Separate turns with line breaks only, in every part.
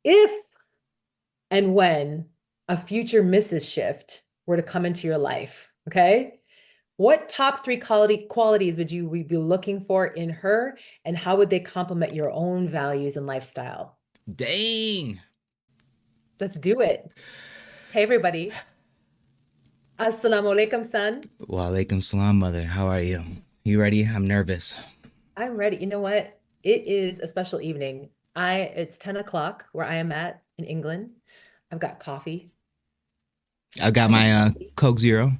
If and when a future Mrs. Shyft were to come into your life, okay? What top three qualities would you be looking for in her, and how would they complement your own values and lifestyle?
Dang.
Let's do it. Hey, everybody. Assalamu alaikum, son.
Wa alaikum salam, mother. How are you? You ready? I'm nervous.
I'm ready. You know what? It is a special evening. It's 10 o'clock where I am at in England. I've got coffee,
I've got
iced
my
coffee,
Coke Zero.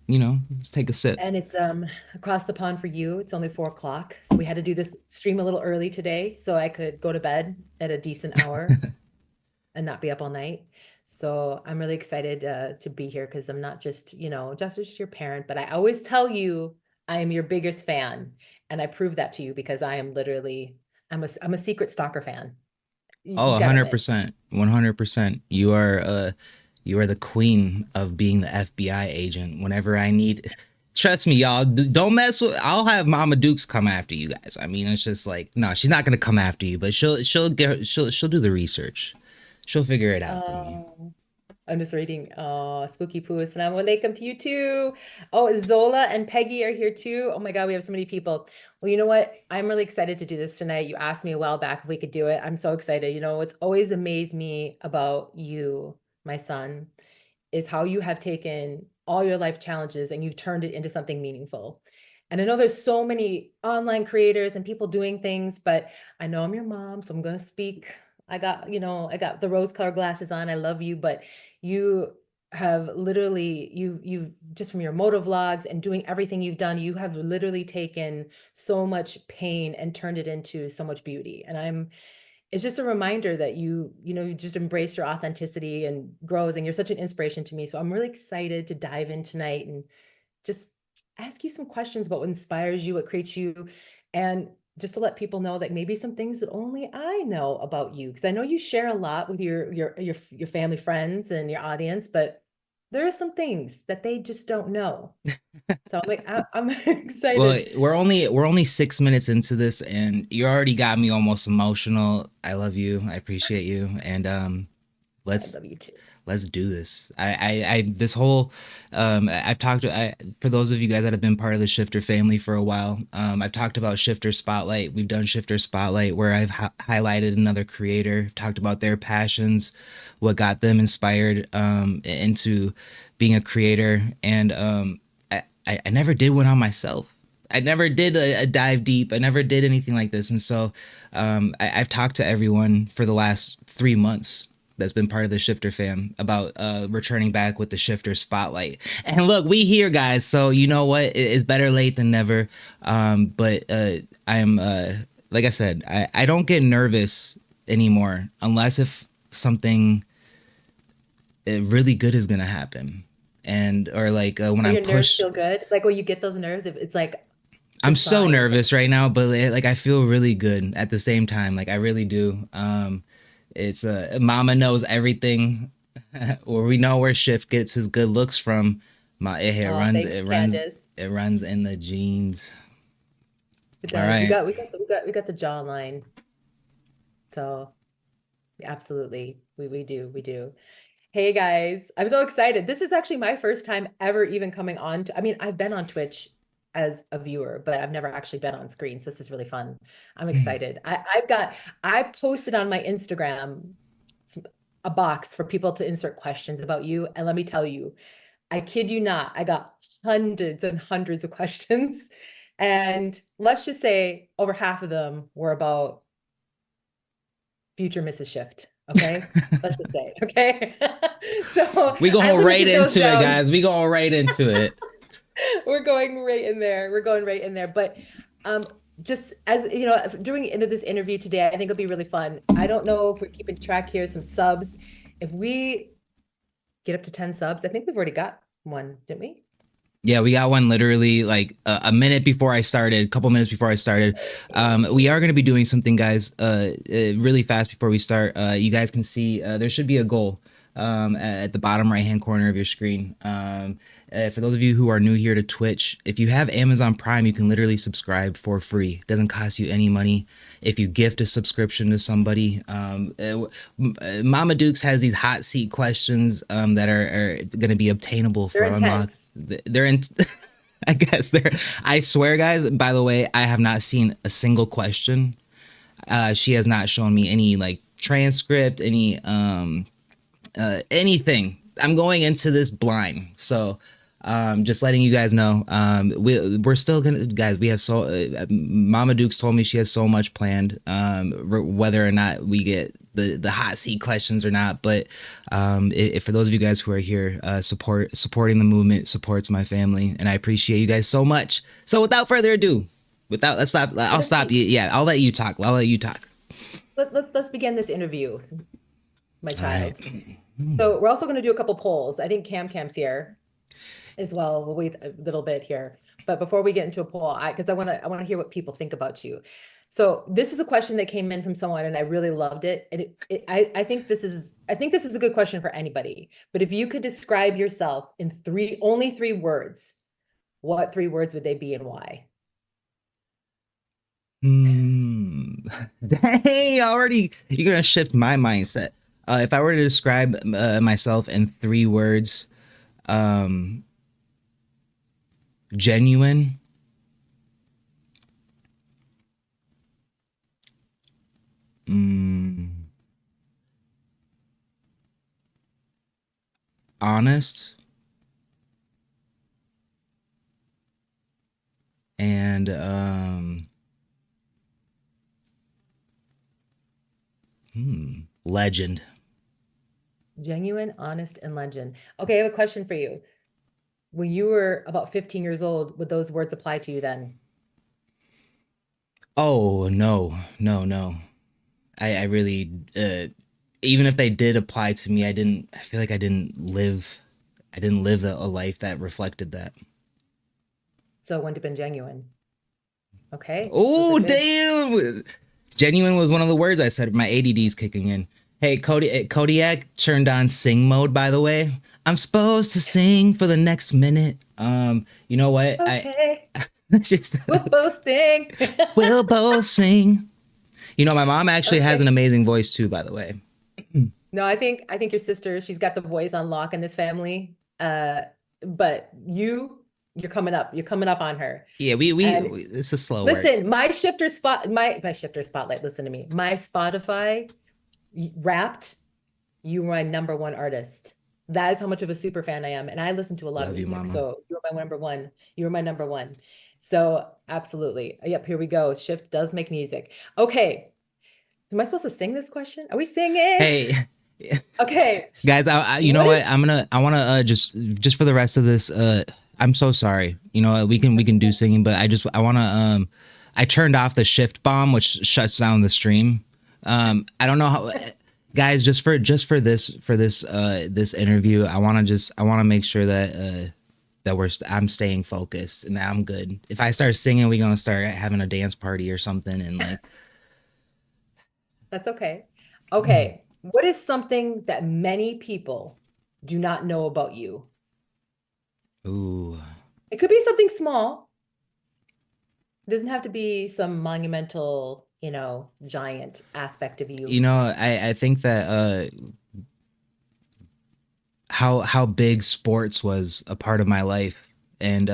Let's take a sip.
and it's across the pond for you. It's only 4 o'clock. So we had to do this stream a little early today so I could go to bed at a decent hour and not be up all night. So I'm really excited to be here because I'm not just, just your parent, but I always tell you I am your biggest fan. And I prove that to you because I am literally, I'm a secret stalker fan.
Oh,
You gotta admit.
100%. 100%. You are the queen of being the FBI agent whenever I need. Trust me, y'all. Don't mess with. I'll have Mama Dukes come after you guys. I mean, it's just like no, she's not gonna come after you, but she'll do the research. She'll figure it out for me.
Um, I'm just reading. Oh, Spooky Poo. Assalamu alaikum to you too. Oh, Zola and Peggy are here too. Oh my God, we have so many people. Well, you know what? I'm really excited to do this tonight. You asked me a while back if we could do it. I'm so excited. What's always amazed me about you, my son, is how you have taken all your life challenges and you've turned it into something meaningful. And I know there's so many online creators and people doing things, but I know I'm your mom, so I'm going to speak. I got the rose colored glasses on. I love you, but you have literally, you've just from your motovlogs and doing everything you've done, you have literally taken so much pain and turned it into so much beauty. And it's just a reminder that you just embrace your authenticity and grows, and you're such an inspiration to me. So I'm really excited to dive in tonight and just ask you some questions about what inspires you, what creates you, and just to let people know that maybe some things that only I know about you, because I know you share a lot with your family, friends, and your audience, but there are some things that they just don't know. So I'm
Well,
excited.
we're only 6 minutes into this, and you already got me almost emotional. I love you. I appreciate you, and
I
let's
love you too.
let's do this. I this whole I've talked for those of you guys that have been part of the Shifter family for a while. I've talked about Shifter Spotlight. We've done Shifter Spotlight where I've highlighted another creator, talked about their passions, what got them inspired into being a creator, and I never did one on myself. I never did a dive deep. I never did anything like this, and so I've talked to everyone for the last 3 months that's been part of the Shifter fam about returning back with the Shifter Spotlight. And look, we here, guys. So you know what? It's better late than never. But I'm like I said, I don't get nervous anymore unless if something really good is gonna happen, and or like when
Oh,
I'm
your nerves
pushed.
feel good? Like when you get those nerves, if it's like
I'm
good
so
signs.
nervous right now, but like I feel really good at the same time. Like I really do. It's Mama knows everything, or we know where Shift gets his good looks from. It
Oh,
runs,
thank
it
you,
runs,
Candace.
it runs in the genes.
It
All
does.
right.
We got the jawline. So absolutely. We do. Hey guys, I'm so excited. This is actually my first time ever even coming on to, I mean, I've been on Twitch as a viewer, but I've never actually been on screen. So this is really fun. I'm excited. I posted on my Instagram a box for people to insert questions about you. And let me tell you, I kid you not, I got hundreds and hundreds of questions. And let's just say over half of them were about future Mrs. Shift. Okay. Let's just say, okay. So
We
I
going right
limited those
into it,
down.
guys. We going right into it.
We're going right in there. We're going right in there. But um, just as you know, during into this interview today, I think it'll be really fun. I don't know if we're keeping track here, some subs. If we get up to 10 subs, I think we've already got one, didn't we?
Yeah, we got one literally like a minute before I started, a couple minutes before I started. We are going to be doing something, guys, really fast before we start. You guys can see there should be a goal at the bottom right hand corner of your screen. For those of you who are new here to Twitch, if you have Amazon Prime, you can literally subscribe for free. It doesn't cost you any money. If you gift a subscription to somebody, Mama Dukes has these hot seat questions that are going to be obtainable
They're
for unlock.
intense.
They're in. I guess they're. I swear, guys. By the way, I have not seen a single question. She has not shown me any like transcript, anything. I'm going into this blind, so just letting you guys know. We're still gonna, guys. We have Mama Dukes told me she has so much planned. Whether or not we get the hot seat questions or not, but for those of you guys who are here, supporting the movement supports my family, and I appreciate you guys so much. So without further ado, let's stop. I'll stop you. Yeah, I'll let you talk.
Let's begin this interview, my child.
Right.
So we're also going to do a couple polls. I think Cam's here as well. We'll wait a little bit here, but before we get into a poll, because I want to hear what people think about you. So this is a question that came in from someone, and I really loved it. And I think this is a good question for anybody. But if you could describe yourself in only three words, what three words would they be and why?
Dang, already you're gonna shift my mindset. If I were to describe myself in three words, genuine, honest, and legend.
Genuine, honest, and legend. Okay, I have a question for you. When you were about 15 years old, would those words apply to you then?
Oh no. I really even if they did apply to me, I feel like I didn't live a life that reflected that.
So it wouldn't have been genuine. Okay.
Oh damn. Genuine was one of the words I said. My ADD's kicking in. Hey, Kodiak turned on sing mode, by the way. I'm supposed to sing for the next minute. You know what?
Okay.
Just
We'll both sing.
we'll both sing. You know, my mom actually has an amazing voice too, by the way.
No, I think your sister, she's got the voice on lock in this family. But you're coming up. You're coming up on her.
Yeah, it's a slow work.
Listen, my shifter spotlight, listen to me. My Spotify Wrapped, you were my number one artist. That is how much of a super fan I am. And I listen to a lot of music.
Mama.
So you're my number one. You were my number one. So absolutely. Yep, here we go. Shyft does make music. Okay. Am I supposed to sing this question? Are we singing?
Hey.
Okay.
Guys, you know what? I want to just for the rest of this, I'm so sorry. You know, we can do singing, but I want to I turned off the shift bomb, which shuts down the stream. I don't know how, guys, just for this interview, I want to make sure that I'm staying focused and that I'm good. If I start singing, we're going to start having a dance party or something. And like,
that's okay. Okay. What is something that many people do not know about you?
ooh,
It could be something small. It doesn't have to be some monumental, giant aspect of you.
you know, I think that, how big sports was a part of my life and,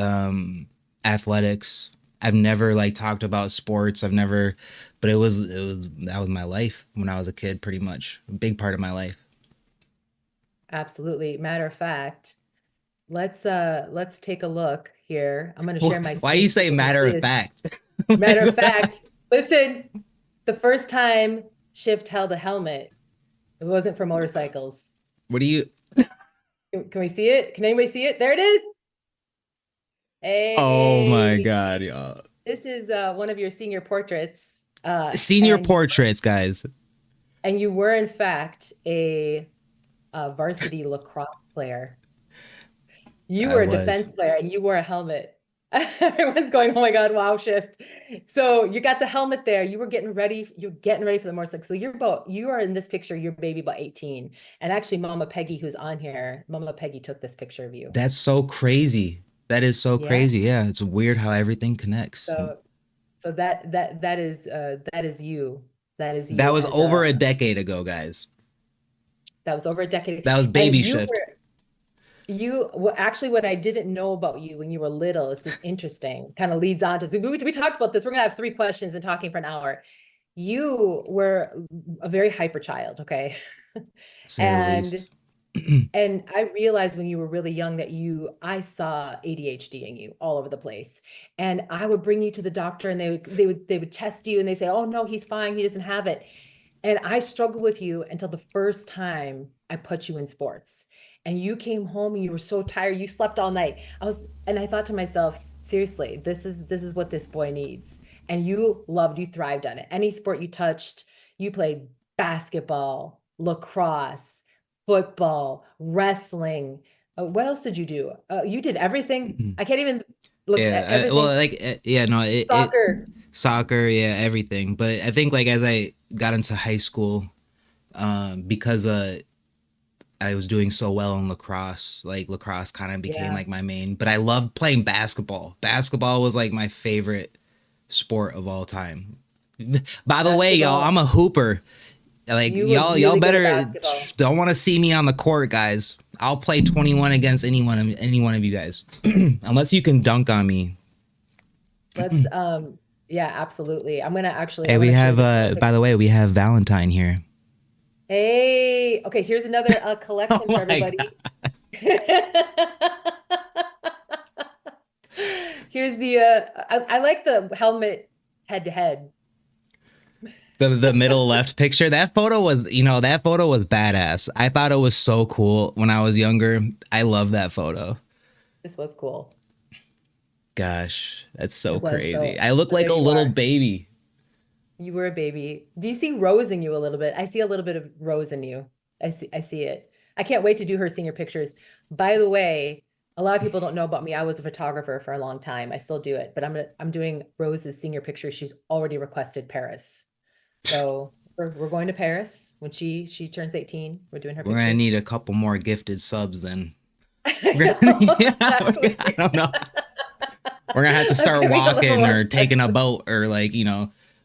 athletics. I've never like talked about sports. But that was my life when I was a kid, pretty much a big part of my life.
Absolutely. Matter of fact, let's take a look here. I'm going to share my screen.
Why you say matter of fact?
Matter of fact, listen, the first time Shyft held a helmet, it wasn't for motorcycles.
What do you?
Can we see it? Can anybody see it? There it is. Hey.
Oh my God, y'all.
This is one of your senior portraits.
Senior portraits, guys.
And you were, in fact, a varsity lacrosse player. You were a defense player and you wore a helmet. Everyone's going, oh my God, wow, Shift. So you got the helmet there. You were getting ready. You're getting ready for the motorcycle. So you are in this picture, your baby about 18. And actually, Mama Peggy, who's on here, Mama Peggy took this picture of you.
That's so crazy. That is so
Yeah.
crazy. Yeah, it's weird how everything connects.
So that is you. That is
That
you
was
as
over
a
a decade ago, guys.
that was over a decade.
That was
And
baby shift.
actually what I didn't know about you when you were little is this interesting, kind of leads on to, so we talked about this. We're gonna have three questions and talking for an hour. You were a very hyper child, okay?
To say the
And
least.
I realized when you were really young that I saw ADHD in you all over the place. And I would bring you to the doctor and they would test you and they say, "Oh no, he's fine. He doesn't have it." And I struggled with you until the first time I put you in sports. And you came home and you were so tired. You slept all night. And I thought to myself, seriously, this is what this boy needs. And you thrived on it. Any sport you touched, you played basketball, lacrosse, football, wrestling. What else did you do? You did everything. I can't even look at
Yeah, well,
everything.
like, yeah, no, it
Soccer.
soccer, yeah, everything. But I think like as I got into high school, because I was doing so well in lacrosse, like lacrosse kind of became
Yeah.
like my main. But I loved playing basketball. Basketball was like my favorite sport of all time. By the way, y'all, I'm
Basketball.
a hooper. Like
You were
y'all
really good at
better
basketball.
don't want to see me on the court, guys. I'll play 21 against any one of you guys, unless you can dunk on me.
Let's yeah, absolutely. I
Hey, we
want to share
have
this real quick.
by the way, we have Valentine here.
Hey, okay, here's another
Oh
collection for
my god.
everybody. Here's the I like the helmet head to head.
The middle left picture, that photo was, that photo was badass. I thought it was so cool when I was younger. I love that photo.
This was cool.
Gosh, that's so
It was.
crazy.
So
I look
so
like
there
a
you
little
are.
baby.
You were a baby. Do you see Rose in you a little bit? I see a little bit of Rose in you. I see it. I can't wait to do her senior pictures. By the way, a lot of people don't know about me. I was a photographer for a long time. I still do it, but I'm doing Rose's senior pictures. She's already requested Paris. So we're going to Paris when she turns 18. We're doing her
We're gonna
pictures.
need a couple more gifted subs then.
I
We're gonna,
know,
yeah, I
exactly.
don't know. We're gonna have to
That's
start
gonna be a little
walking
more
or taking a
expensive.
boat or like,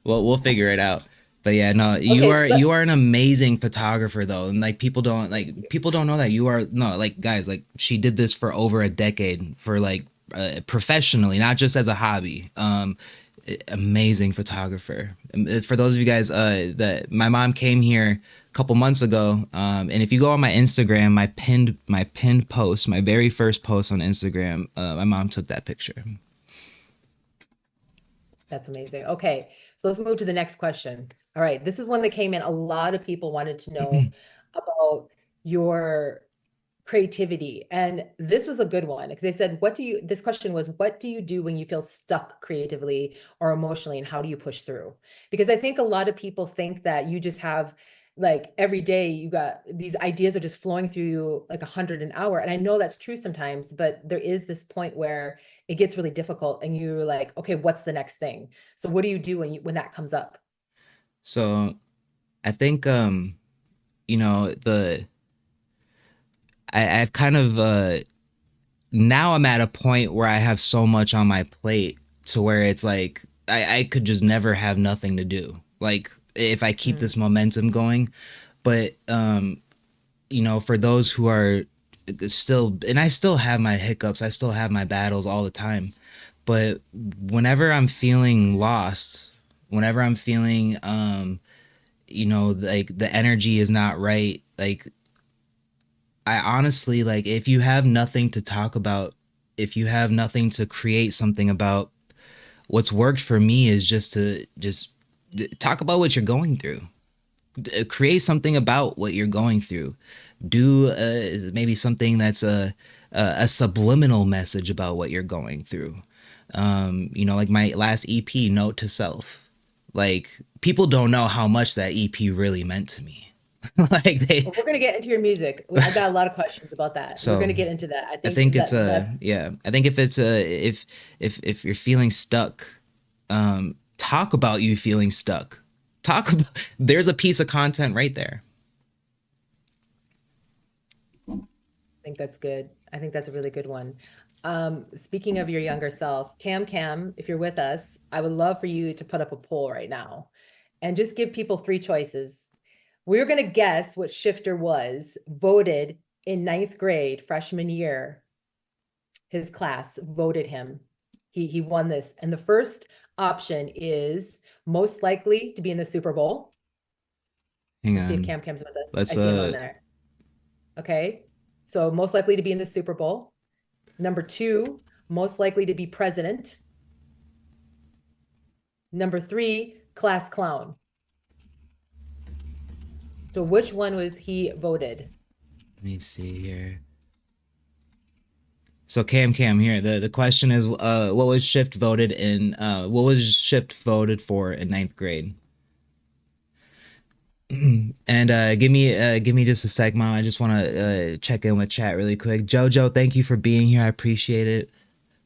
we'll figure it out. But yeah, no, you
Okay,
are you are an amazing photographer though, and like people don't know that you are no like guys like she did this for over a decade for like professionally, not just as a hobby. Amazing photographer. For those of you guys, that my mom came here a couple months ago, and if you go on my Instagram, my pinned post, my very first post on Instagram, my mom took that picture.
that's amazing. Okay, so let's move to the next question. All right, this is one that came in. A lot of people wanted to know about your creativity. And this was a good one. They said, this question was, what do you do when you feel stuck creatively or emotionally, and how do you push through? Because I think a lot of people think that you just have like every day you got these ideas are just flowing through you like 100 an hour. And I know that's true sometimes, but there is this point where it gets really difficult and you're like, okay, what's the next thing? So what do you do when that comes up?
So I think the I've kind of now I'm at a point where I have so much on my plate to where it's like I could just never have nothing to do. Like if I keep
Mm,
this momentum going. But for those who are still, and I still have my hiccups, I still have my battles all the time. But whenever I'm feeling lost, whenever I'm feeling like the energy is not right, like I honestly like if you have nothing to talk about, if you have nothing to create something about, what's worked for me is just talk about what you're going through. Create something about what you're going through. Do maybe something that's a subliminal message about what you're going through. Like my last EP, Note to Self. Like people don't know how much that EP really meant to me. Like they,
Well, we're gonna get into your music. I got a lot of questions about that. We're
so
gonna get into that. I
I
think
think it's
that's
yeah. I think if it's if you're feeling stuck, talk about you feeling stuck. Talk about there's a piece of content right there.
I think that's good. I think that's a really good one. Speaking of your younger self, Cam, if you're with us, I would love for you to put up a poll right now and just give people three choices. We're going to guess what Shifter was voted in ninth grade, freshman year. His class voted him. He won this. And the first option is most likely to be in the Super Bowl.
Hang
Let's see if
on.
Cam's with us. I
Let's
see him on there. Okay. So most likely to be in the Super Bowl. Number two, most likely to be president. Number three, class clown. So which one was he voted?
let me see here. So Cam here. The question is what was Shyft voted in what was Shyft voted for in ninth grade? And give me just a sec, Mom. I just want to check in with chat really quick. Jojo, thank you for being here. I appreciate it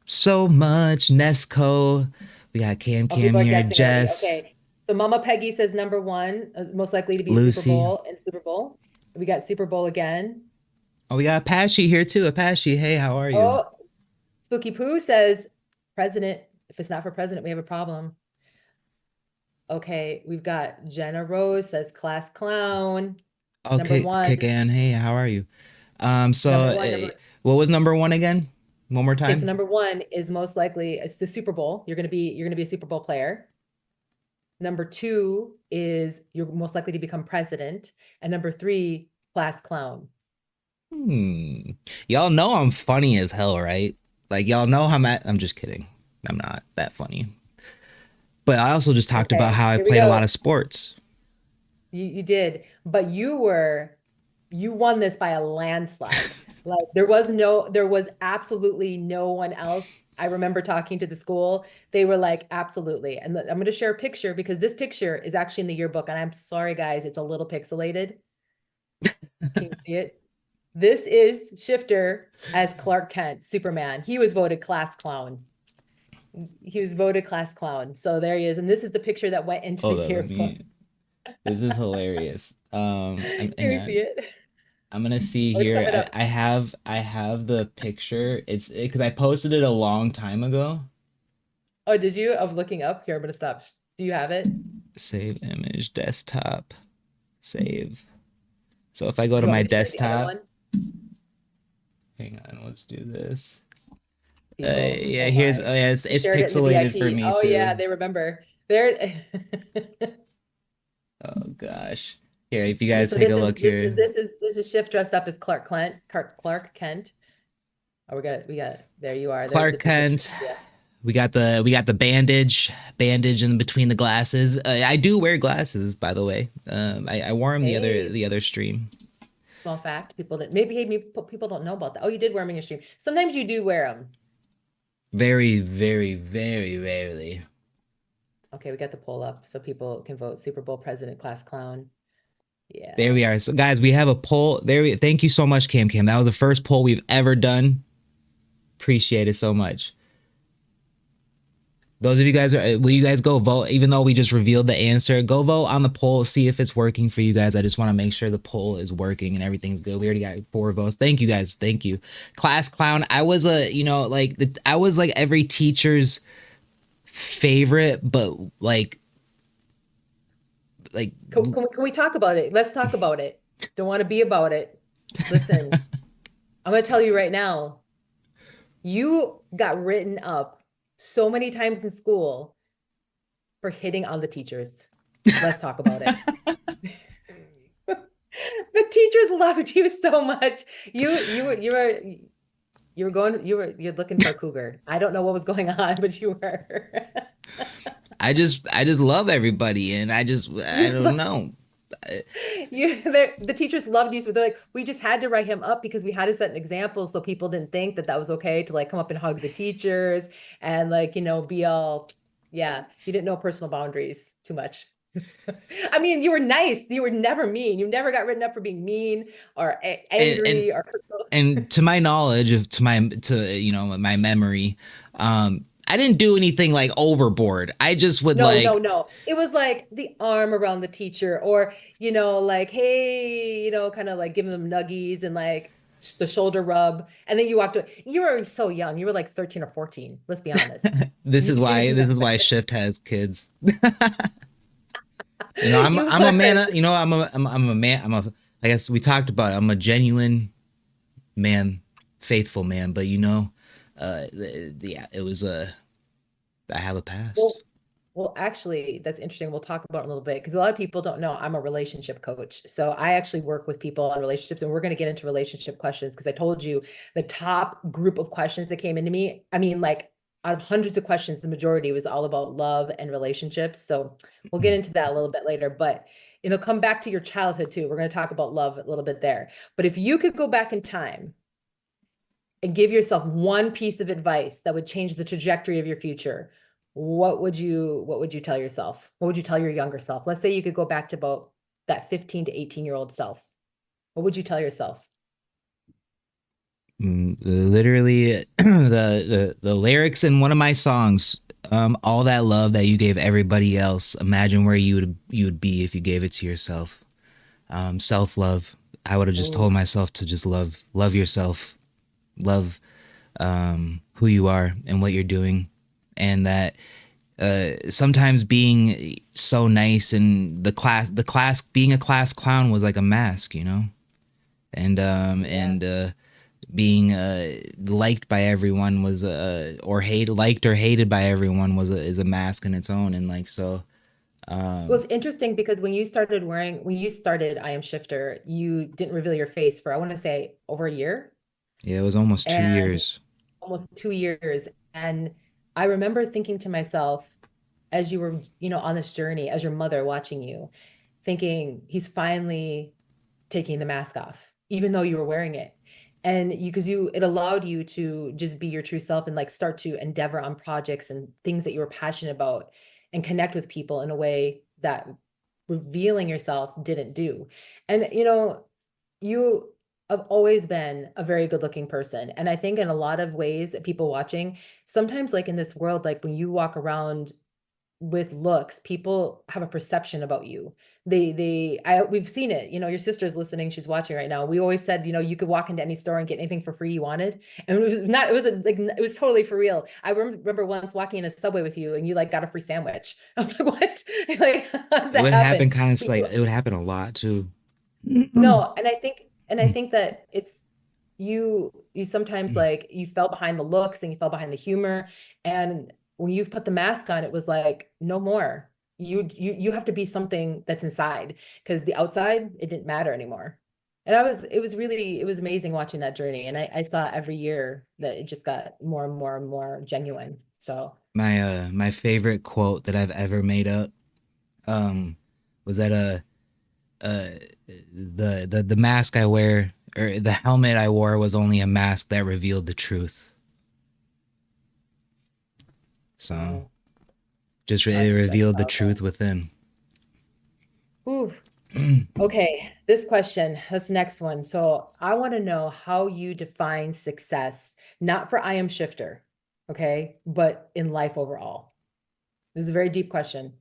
so much. Nesco, we got Cam
Oh, people are
here.
guessing already.
Jess,
Okay. So Mama Peggy says number one, most likely to be Super
Lucy.
Bowl and Super Bowl. We got Super Bowl again.
Oh, we got Apache here too. Apache, hey, how are you?
Oh, Spooky Pooh says president. If it's not for president, we have a problem. Okay, we've got Jenna Rose says class clown. Number
Okay,
one.
Kick Ann, hey, how are you? So
Number one.
what was number one again? One more
Okay, so
time.
number one is most likely it's the Super Bowl. You're gonna be a Super Bowl player. Number two is you're most likely to become president. And number three, class clown.
Y'all know I'm funny as hell, right? Like y'all know I'm just kidding. I'm not that funny. But I also just talked about
Okay,
how I
here we
played a lot
go.
of sports.
You did, but you won this by a landslide. Like there was absolutely no one else. I remember talking to the school. They were like, absolutely. And I'm going to share a picture because this picture is actually in the yearbook. And I'm sorry, guys, it's a little pixelated. Can you see it? This is Shifter as Clark Kent, Superman. He was voted class clown. He was voted class clown. So there he is. And this is the picture that went into the
Hold on, let
yearbook.
me. This is hilarious.
Can
Hang
we see
on.
it?
I'm gonna see
Oh, it's coming
here.
up.
I have the picture. It's because I posted it a long time ago.
Oh, did you? Of looking up? Here, I'm gonna stop. Do you have it?
Save image, desktop, save. So if I go to
You want
my
me to share the other
desktop,
one?
hang on, let's do this.
People,
Yeah,
oh
here's
my.
oh yeah,
You
it's
shared it in the
pixelated for
VIP.
me
Oh yeah,
too.
they remember. There.
Oh gosh. Here, if you guys
So
take
this
a
is
look here.
this is Shift dressed up as Clark Kent. Oh, we got there you are. There's the
Clark
picture.
Kent.
Yeah.
We got the bandage in between the glasses. I do wear glasses, by the way. I wore them
Hey,
the other stream.
small fact. People that maybe people don't know about that. Oh, you did wear them in your stream. Sometimes you do wear them.
Very, very, very rarely.
Okay, we got the poll up so people can vote Super Bowl president class clown.
There
Yeah.
we are. So guys, we have a poll. Thank you so much, Cam. That was the first poll we've ever done. Appreciate it so much. Those of you guys will you guys go vote? Even though we just revealed the answer, go vote on the poll. See if it's working for you guys. I just want to make sure the poll is working and everything's good. We already got 4 votes. Thank you guys. Thank you. Class clown. I was I was like every teacher's favorite, but like
Can we talk about it? Let's talk about it. Don't want to be about it. Listen, I'm going to tell you right now, you got written up so many times in school for hitting on the teachers. Let's talk about it. The teachers loved you so much. You're looking for a cougar. I don't know what was going on, but you were.
I just love everybody, and I don't know.
The teachers loved you, so they're like, we just had to write him up because we had to set an example so people didn't think that that was okay to like come up and hug the teachers and like be all, yeah, you didn't know personal boundaries too much. I mean, you were nice. You were never mean. You never got written up for being mean or
and and
angry or
and to my knowledge of to my memory, I didn't do anything like overboard. I just would
no, no,
like
no. It was like the arm around the teacher or, like, hey, kind of like giving them nuggies and like the shoulder rub. And then you walked away. You were so young. You were like 13 or 14. Let's be honest.
this
You
is
didn't
why
do that.
Shyft has kids. I'm
You
I'm a man.
were.
I'm a man. I guess we talked about it. I'm a genuine man, faithful man. But yeah, it was a. I have a
Well,
past.
well, actually, that's interesting. We'll talk about it in a little bit because a lot of people don't know I'm a relationship coach. So I actually work with people on relationships, and we're going to get into relationship questions because I told you the top group of questions that came into me. I mean, like out of hundreds of questions, the majority was all about love and relationships. So we'll get into that a little bit later, but it'll come back to your childhood too. We're going to talk about love a little bit there. But if you could go back in time and give yourself one piece of advice that would change the trajectory of your future, what would you tell yourself? What would you tell your younger self? Let's say you could go back to about that 15 to 18-year-old self. What would you tell yourself?
Literally, the lyrics in one of my songs. All that love that you gave everybody else. Imagine where you would be if you gave it to yourself. Self love. I would have just
Oh,
told myself to just love yourself, love who you are and what you're doing, and that sometimes being so nice and the class being a class clown was like a mask,
yeah.
and being liked by everyone was or hate liked or hated by everyone is a mask in its own, and like so.
Well,
Um,
it's interesting because when you started I Am Shifter, you didn't reveal your face for, I want to say, over a year
yeah, it was almost two
and
years.
almost 2 years. And I remember thinking to myself, as you were, on this journey, as your mother watching you, thinking he's finally taking the mask off, even though you were wearing it. And it allowed you to just be your true self and like start to endeavor on projects and things that you were passionate about and connect with people in a way that revealing yourself didn't do. And, you have always been a very good looking person. And I think in a lot of ways, people watching, sometimes like in this world, like when you walk around with looks, people have a perception about you. We've seen it. Your sister's listening, she's watching right now. We always said, you could walk into any store and get anything for free you wanted. And it was totally for real. I remember once walking in a Subway with you and you like got a free sandwich. I was like, what? Like, how does
It
that
would happen
happen?
kind of like
People,
it would happen a lot too.
no, and I think that you sometimes like you fell behind the looks and you fell behind the humor. And when you put the mask on, it was like, no more. You have to be something that's inside because the outside, it didn't matter anymore. And it was amazing watching that journey. And I saw every year that it just got more and more and more genuine. So
My favorite quote that I've ever made up um was that uh the mask I wear, or the helmet I wore, was only a mask that revealed the truth. So
wow,
just it
that's
revealed the truth
powerful.
within.
Whew. Okay, this question, this next one. So I want to know how you define success, not for I Am Shifter, okay, but in life overall. This is a very deep question.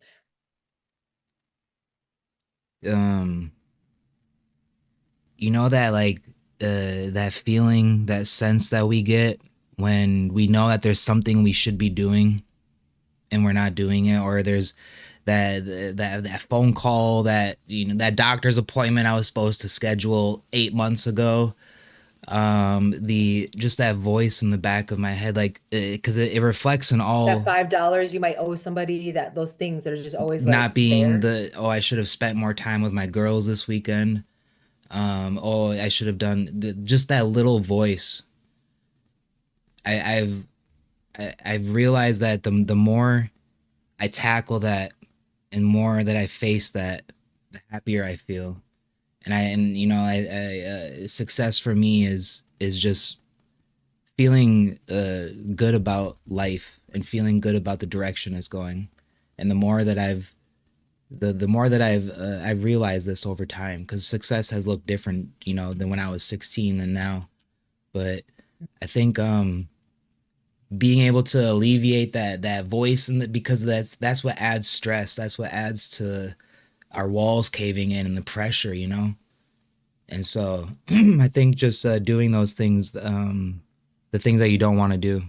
um that like that feeling, that sense that we get when we know that there's something we should be doing and we're not doing it, or there's that phone call, that that doctor's appointment I was supposed to schedule 8 months ago. The just that voice in the back of my head, like, because it reflects in
That
all.
$5 you might owe somebody, that those things that are just always
Not
like
being
there.
the, oh, I should have spent more time with my girls this weekend. Oh, I should have done just that little voice. I, I've I've realized that the more I tackle that and more that I face that, the happier I feel. And success for me is just feeling good about life and feeling good about the direction it's going. And the more that I've the more that I've realized this over time, because success has looked different, you know, than when I was 16 than now. But I think being able to alleviate that voice, and because that's what adds stress. That's what adds to our walls caving in and the pressure, you know. And so I think just doing those things, the things that you don't want to do,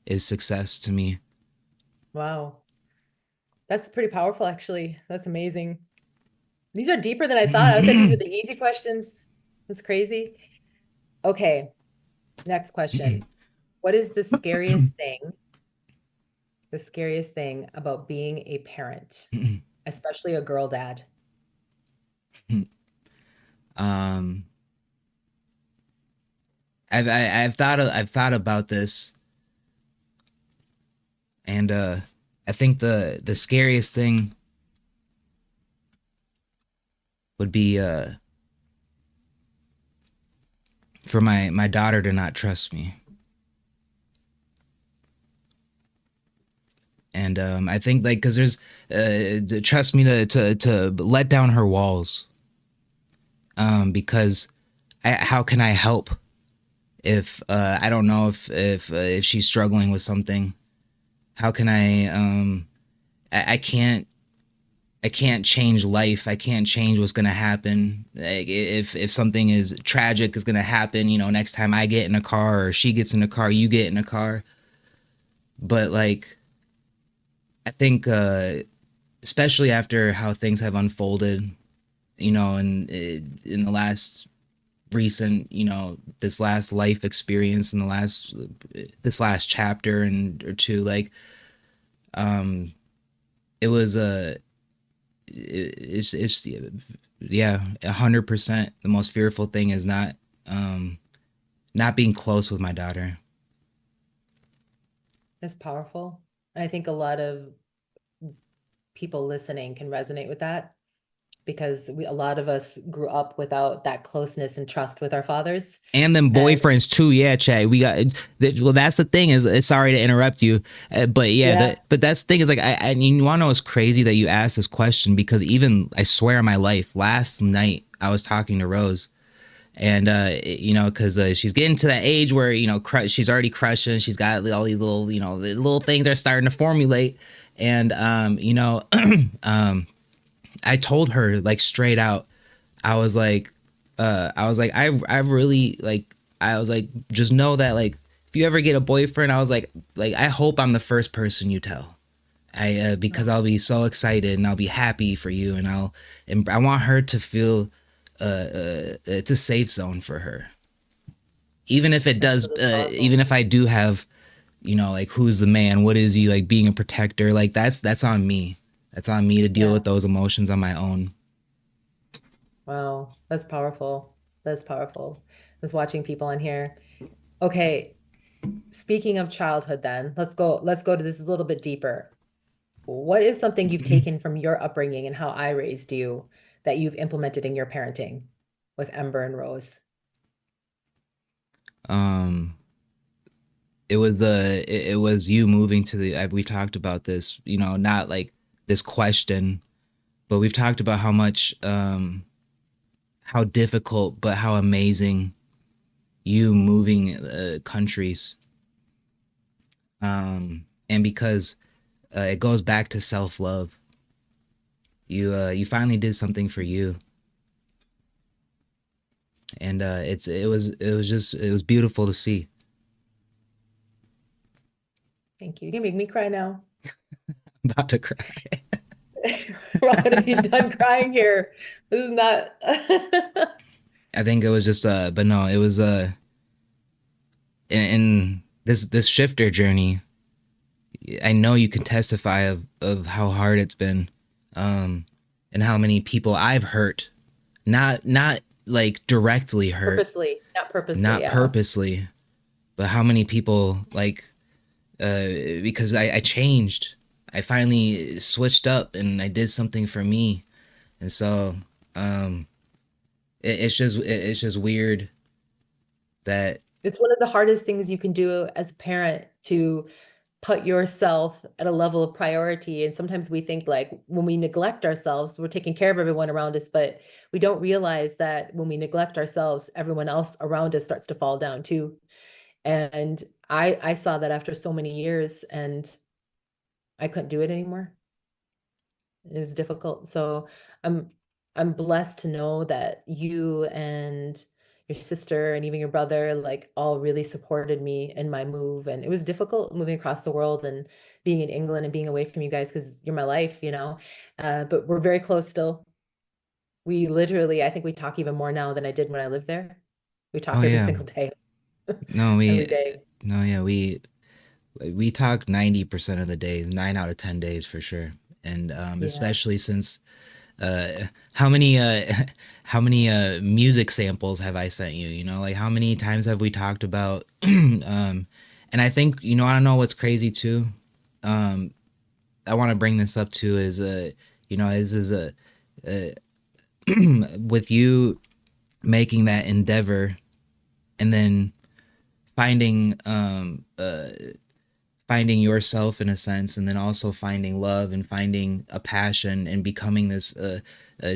is success to me.
Wow. That's pretty powerful, actually. That's amazing. These are deeper than I thought. I thought these were the easy questions. That's crazy. Okay, next question. What is the scariest thing about being a parent, especially a girl dad?
um, I've thought about this, and I think the scariest thing would be for my daughter to not trust me. And I think, like, because there's trust me to let down her walls, because how can I help if I don't know if she's struggling with something? How can I can't change life. I can't change what's gonna happen. Like, if something is tragic is gonna happen, you know, next time I get in a car or she gets in a car, you get in a car. But like, I think especially after how things have unfolded, you know, in the last recent, you know, this last life experience, in the last this last chapter and or two, like, um it was a it's yeah, 100%. The most fearful thing is um not being close with my daughter.
That's powerful. I think a lot of people listening can resonate with that because a lot of us grew up without that closeness and trust with our fathers.
And then
And
boyfriends too. Yeah, Chad. We got well. That's the thing is. Sorry to interrupt you, but yeah.
yeah,
But that's the thing is, like, I you want to know, it's crazy that you asked this question, because even, I swear on my life, last night I was talking to Rose, and you know, because she's getting to that age where, you know, she's already crushing. She's got all these little, you know, the little things are starting to formulate, and you know, I told her, like, straight out. I was like, I really, like, I was like, just know that, like, if you ever get a boyfriend, I was like, I hope I'm the first person you tell. Because I'll be so excited and I'll be happy for you, and I want her to feel it's a safe zone for her. Even if it
that's
does,
really powerful.
even if I do have, you know, like, who's the man? What is he, like, being a protector? Like, that's on me. That's on me to deal
Yeah.
with those emotions on my own.
Wow. That's powerful. That's powerful. I was watching people in here. Okay. Speaking of childhood, then let's go to this a little bit deeper. What is something you've taken from your upbringing and how I raised you that you've implemented in your parenting with Ember and Rose?
um it was you moving to the, we've talked about this, you know, not like this question, but we've talked about how much how difficult but how amazing you moving countries, and because it goes back to self-love. You finally did something for you, and it was beautiful to see.
Thank you. You're gonna make me cry now.
I'm about to cry.
We're all gonna be done crying here. This is not
I think it was just but no, it was in this shifter journey, I know you can testify of how hard it's been, and how many people I've hurt, not like directly hurt,
purposely,
not
yeah.
purposely, but how many people, like, because I changed. I finally switched up and I did something for me, and so um, it's just weird that
It's one of the hardest things you can do as a parent to put yourself at a level of priority. And sometimes we think like when we neglect ourselves, we're taking care of everyone around us, but we don't realize that when we neglect ourselves, everyone else around us starts to fall down too. And I saw that after so many years, and I couldn't do it anymore. It was difficult. So I'm I'm blessed to know that you and your sister and even your brother like all really supported me in my move. And it was difficult moving across the world and being in England and being away from you guys because you're my life, you know. But we're very close still. We literally, I think we talk even more now than I did when I lived there. We
Oh
talk every
yeah.
single day,
No, we
every day.
no, yeah, we talk 90% of the days, 9 out of 10 days for sure. And
Yeah.
especially since uh how many how many music samples have I sent you? You know, like how many times have we talked about and I think, you know, I don't know what's crazy too. Um I want to bring this up too is you know, is a with you making that endeavor and then finding finding yourself in a sense, and then also finding love and finding a passion and becoming this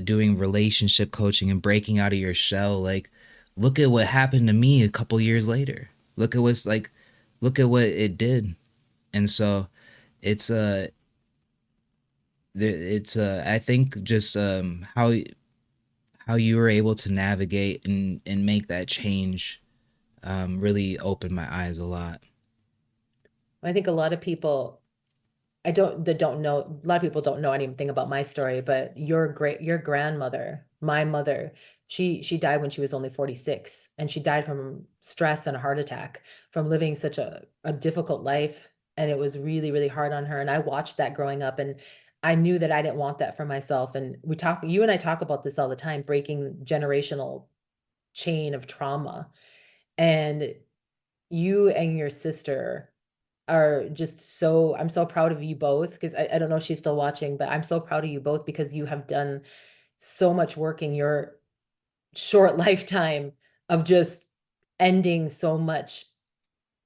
doing relationship coaching and breaking out of your shell. Like look at what happened to me a couple years later. Look at what's like look at what it did. And so it's it's I think just how you were able to navigate and make that change really opened my eyes a lot.
I think a lot of people I don't that don't know a lot of people don't know anything about my story, but your grandmother, my mother, she died when she was only 46, and she died from stress and a heart attack from living such a difficult life, and it was really really hard on her, and I watched that growing up, and I knew that I didn't want that for myself. And you and I talk about this all the time, breaking generational chain of trauma. And you and your sister are just so I'm so proud of you both because I don't know if she's still watching, but I'm so proud of you both because you have done so much work in your short lifetime of just ending so much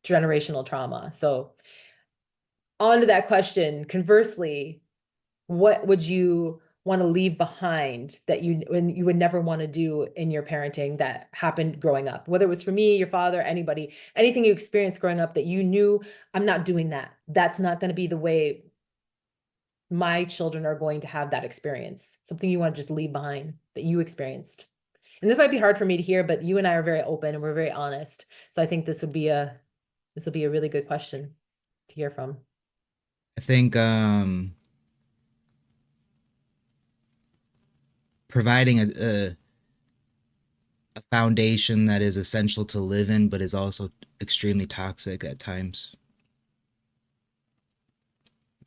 generational trauma. So on to that question, conversely, what would you want to leave behind that you would never want to do in your parenting that happened growing up, whether it was for me, your father, anybody, anything you experienced growing up that you knew, I'm not doing that, that's not going to be the way my children are going to have that experience, something you want to just leave behind that you experienced. And this might be hard for me to hear, but you and I are very open and we're very honest, so I think this will be a really good question to hear from.
I think providing a foundation that is essential to live in, but is also extremely toxic at times.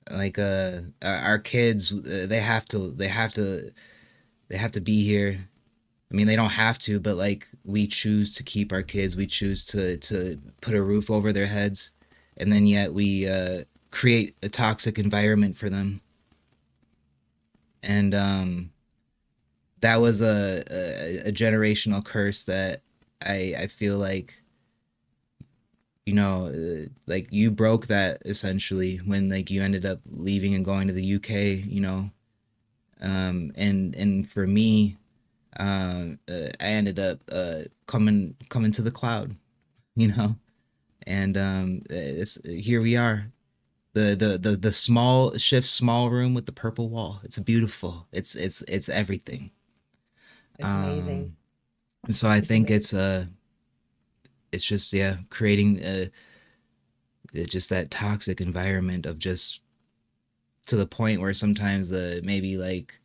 Like our kids, they have to be here. I mean, they don't have to, but like we choose to keep our kids. We choose to put a roof over their heads, and then yet we create a toxic environment for them. And that was a generational curse that I feel like, you know, like you broke that essentially when like you ended up leaving and going to the UK, you know. And for me, I ended up coming to the cloud, you know. And it's here we are. The small shift small room with the purple wall. It's beautiful. It's everything.
It's amazing.
Um and so I
It's
think
amazing.
it's just yeah, creating just that toxic environment of just to the point where sometimes the maybe like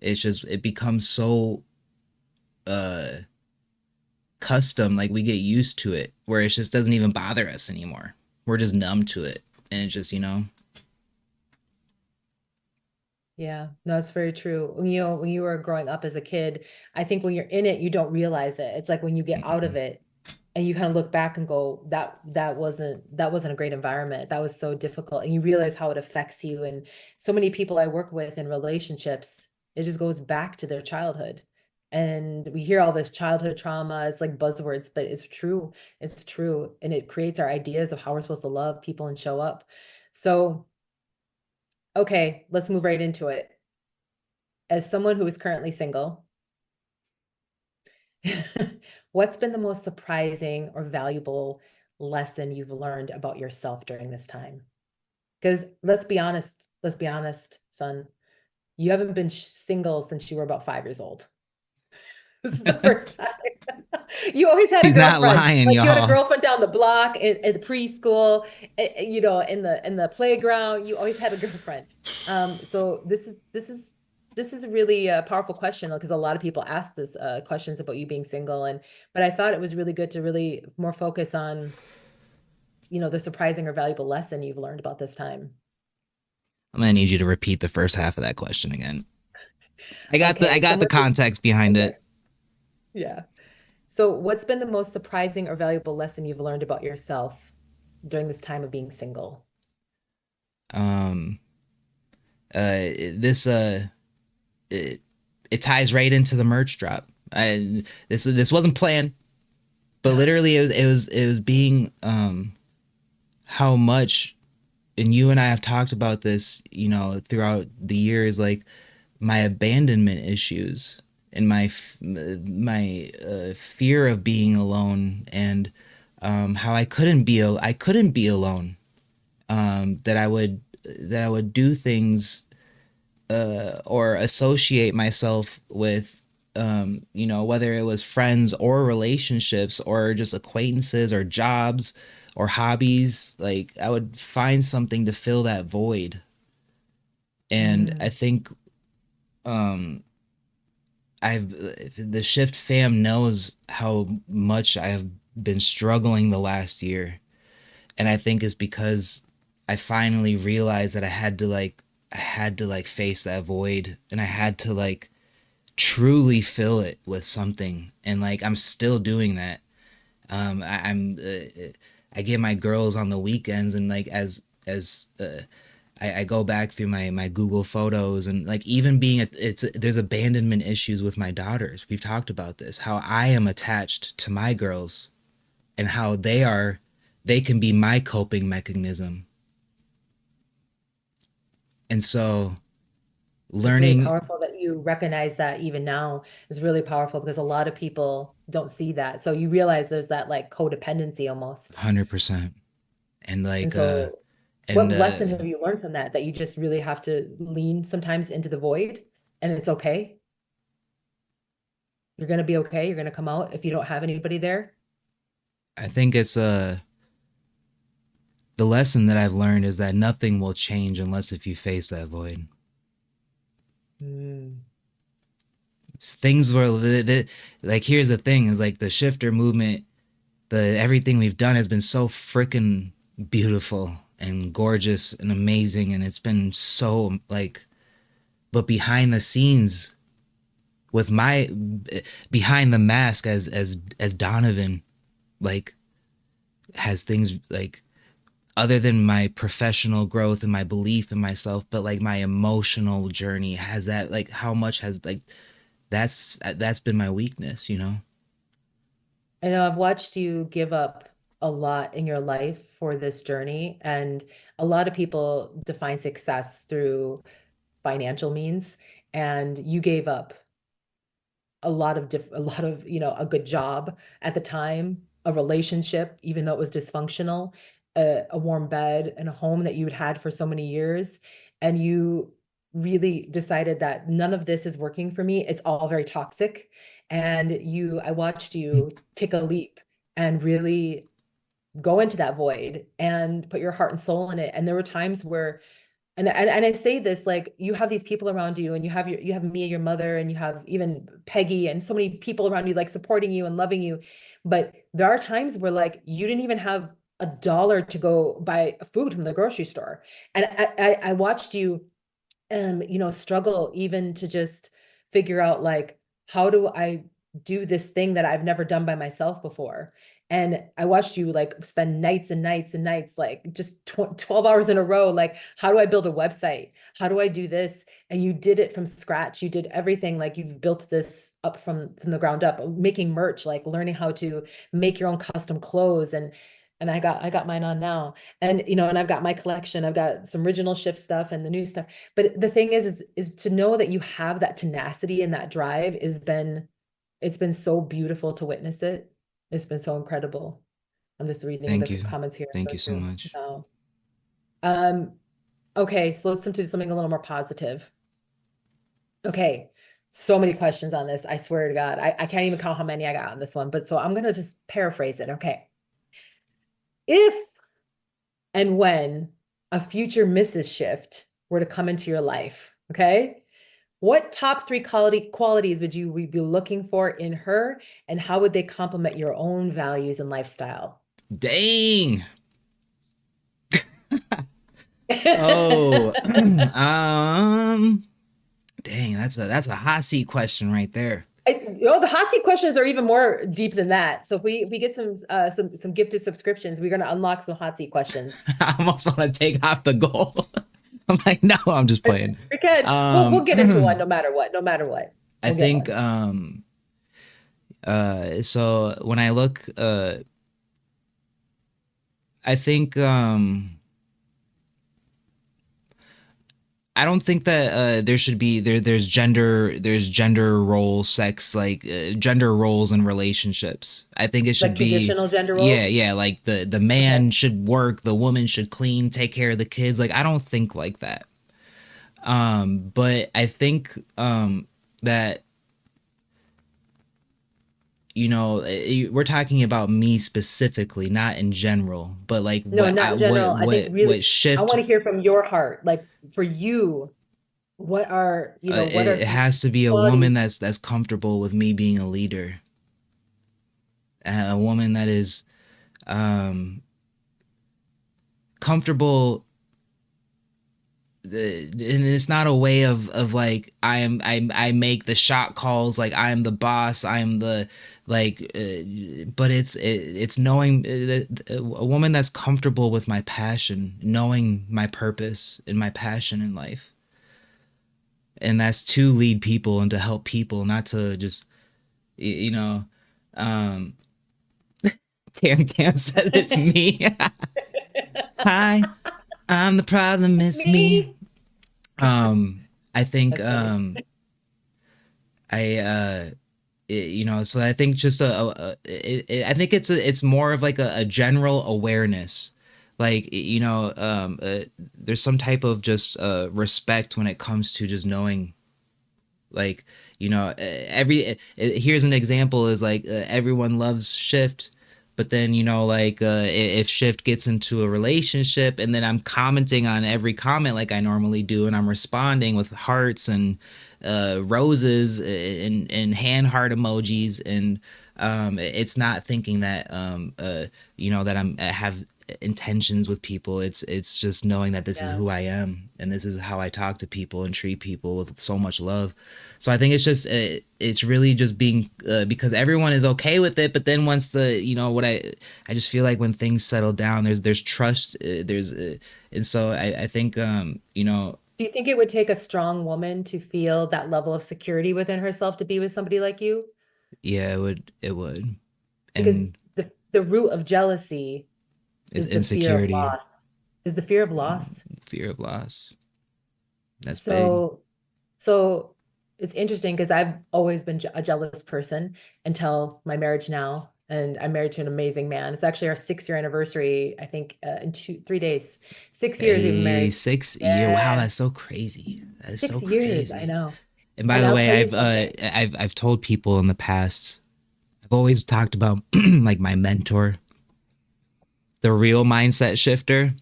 it's just it becomes so uh custom, like we get used to it where it just doesn't even bother us anymore. We're just numb to it, and it's just, you know.
Yeah, no, it's very true. You know, when you were growing up as a kid, I think when you're in it, you don't realize it. It's like when you get out of
Mm-mm.
it and you kind of look back and go, that wasn't a great environment. That was so difficult. And you realize how it affects you. And so many people I work with in relationships, it just goes back to their childhood. And we hear all this childhood trauma, it's like buzzwords, but it's true. It's true. And it creates our ideas of how we're supposed to love people and show up. So, okay, let's move right into it. As someone who is currently single, what's been the most surprising or valuable lesson you've learned about yourself during this time? Because let's be honest, son, you haven't been single since you were about 5 years old. This is the first time. You always had a
She's not
girlfriend.
lying,
Like you had a
y'all.
girlfriend down the block in the preschool, you know, in the playground. You always had a girlfriend. So this is a really powerful question because a lot of people ask this questions about you being single, and but I thought it was really good to really more focus on, you know, the surprising or valuable lesson you've learned about this time.
I'm gonna need you to repeat the first half of that question again. I
Okay,
got the
someone.
context behind
Okay,
it.
yeah. So, what's been the most surprising or valuable lesson you've learned about yourself during this time of being single?
Um, this it, it ties right into the merch drop. This wasn't planned, but literally it was being how much, and you and I have talked about this, you know, throughout the years, like my abandonment issues and my fear of being alone, and how I couldn't be alone. That I would do things or associate myself with, you know, whether it was friends or relationships or just acquaintances or jobs or hobbies. Like I would find something to fill that void. And I
Mm,
think um, I've the Shift fam knows how much I have been struggling the last year, and I think it's because I finally realized that I had to like face that void, and I had to like truly fill it with something, and like I'm still doing that. I'm I get my girls on the weekends, and like as I go back through my Google photos, and like even being it's there's abandonment issues with my daughters. We've talked about this, how I am attached to my girls and how they can be my coping mechanism. And so
it's really
learning
powerful that you recognize that even now is really powerful because a lot of people don't see that. So you realize there's that like codependency almost.
100%. And
And
like
so,
and
what lesson have you learned from that? That you just really have to lean sometimes into the void and it's okay. You're going to be okay. You're going to come out if you don't have anybody there.
I think it's the lesson that I've learned is that nothing will change unless if you face that void.
Mm,
Things were like here's the thing is like the shifter movement, the everything we've done has been so freaking beautiful and gorgeous and amazing, and it's been so like, but behind the scenes with my behind the mask as Donovan, like has things like other than my professional growth and my belief in myself, but like my emotional journey has that, like how much has like that's been my weakness, you know.
I know I've watched you give up a lot in your life for this journey, and a lot of people define success through financial means, and you gave up a lot of, you know, a good job at the time, a relationship, even though it was dysfunctional, a warm bed and a home that you had for so many years, and you really decided that none of this is working for me. It's all very toxic. And I watched you take a leap and really go into that void and put your heart and soul in it. And there were times where and I say this like you have these people around you and you have me, your mother, and you have even Peggy and so many people around you like supporting you and loving you. But there are times where like you didn't even have $1 to go buy food from the grocery store. And I watched you you know, struggle even to just figure out like, how do I do this thing that I've never done by myself before? And I watched you like spend nights and nights and nights, like just 12 hours in a row. Like, how do I build a website? How do I do this? And you did it from scratch. You did everything. Like you've built this up from the ground up, making merch, like learning how to make your own custom clothes. And and I got mine on now. And and I've got my collection. I've got some original Shyft stuff and the new stuff. But the thing is to know that you have that tenacity and that drive it's been so beautiful to witness it. It's been so incredible. I'm just reading the
Thank you.
comments here.
Thank
Go
you so
through
much.
now. Um, okay, so let's do something a little more positive. Okay, so many questions on this. I swear to God, I can't even count how many I got on this one, but so I'm gonna just paraphrase it. Okay. If and when a future Mrs. Shyft were to come into your life, okay, what top three qualities would you be looking for in her, and how would they complement your own values and lifestyle?
Dang. Oh, dang, that's a hot seat question right there.
The hot seat questions are even more deep than that. So if we get some gifted subscriptions, we're gonna unlock some hot seat questions.
I almost want to take off the goal. I'm like, no, I'm just playing.
We're good. We'll get into one no matter what. No matter what,
I
we'll get
think
one.
so when I look I think I don't think that there should be there's gender role sex like gender roles in relationships. I think it should
Like
be
traditional gender
yeah,
roles.
yeah, like the man
Okay.
should work, the woman should clean, take care of the kids. Like I don't think like that. But I think that we're talking about me specifically, not in general, but like
No,
what
not
I
in general. I think
what
really, I
shift
want to hear from your heart. Like for you, what are
it
some
has to be a
qualities?
woman that's comfortable with me being a leader, a woman that is um comfortable and it's not a way of like I make the shot calls like I'm the boss, I'm the like but it's knowing a woman that's comfortable with my passion, knowing my purpose and my passion in life, and that's to lead people and to help people, not to just you know um Cam said it's me. Hi, I'm the problem, it's me.
Me.
I think
That's funny.
I so I think just I think it's more of like a general awareness, like there's some type of just respect when it comes to just knowing, like here's an example is like everyone loves Shyft, but then like if Shyft gets into a relationship and then I'm commenting on every comment like I normally do, and I'm responding with hearts and roses and hand heart emojis, and it's not thinking that that I have intentions with people. It's just knowing that this is
Yeah.
who I am and this is how I talk to people and treat people with so much love. So I think it's just it's really just being because everyone is okay with it, but then once the what I just feel like when things settle down, there's trust, and so I think
Do you think it would take a strong woman to feel that level of security within herself to be with somebody like you?
yeah, it would,
Because
and
the root of jealousy
is
is the fear of
insecurity,
loss. Is the fear of loss.
fear of loss. That's big.
So, so it's interesting because I've always been a jealous person until my marriage now, and I'm married to an amazing man. It's actually our 6 year anniversary, I think, in 3 days. 6 years we've been
A
married.
6 year, wow,
Yeah,
that's so crazy. That is so
6 years. I
crazy.
know.
And by
And
the
I'll tell
way,
you something.
I've told people in the past, I've always talked about like my mentor, the real mindset shifter.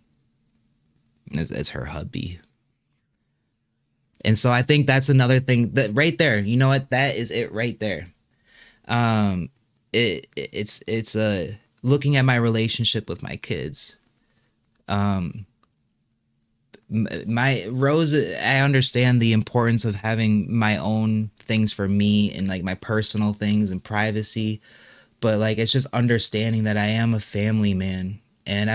It's her hubby. And so I think that's another thing that right there, you know what? That is it right there. Um it's looking at my relationship with my kids. Um my Rose, I understand the importance of having my own things for me and like my personal things and privacy, but like it's just understanding that I am a family man, and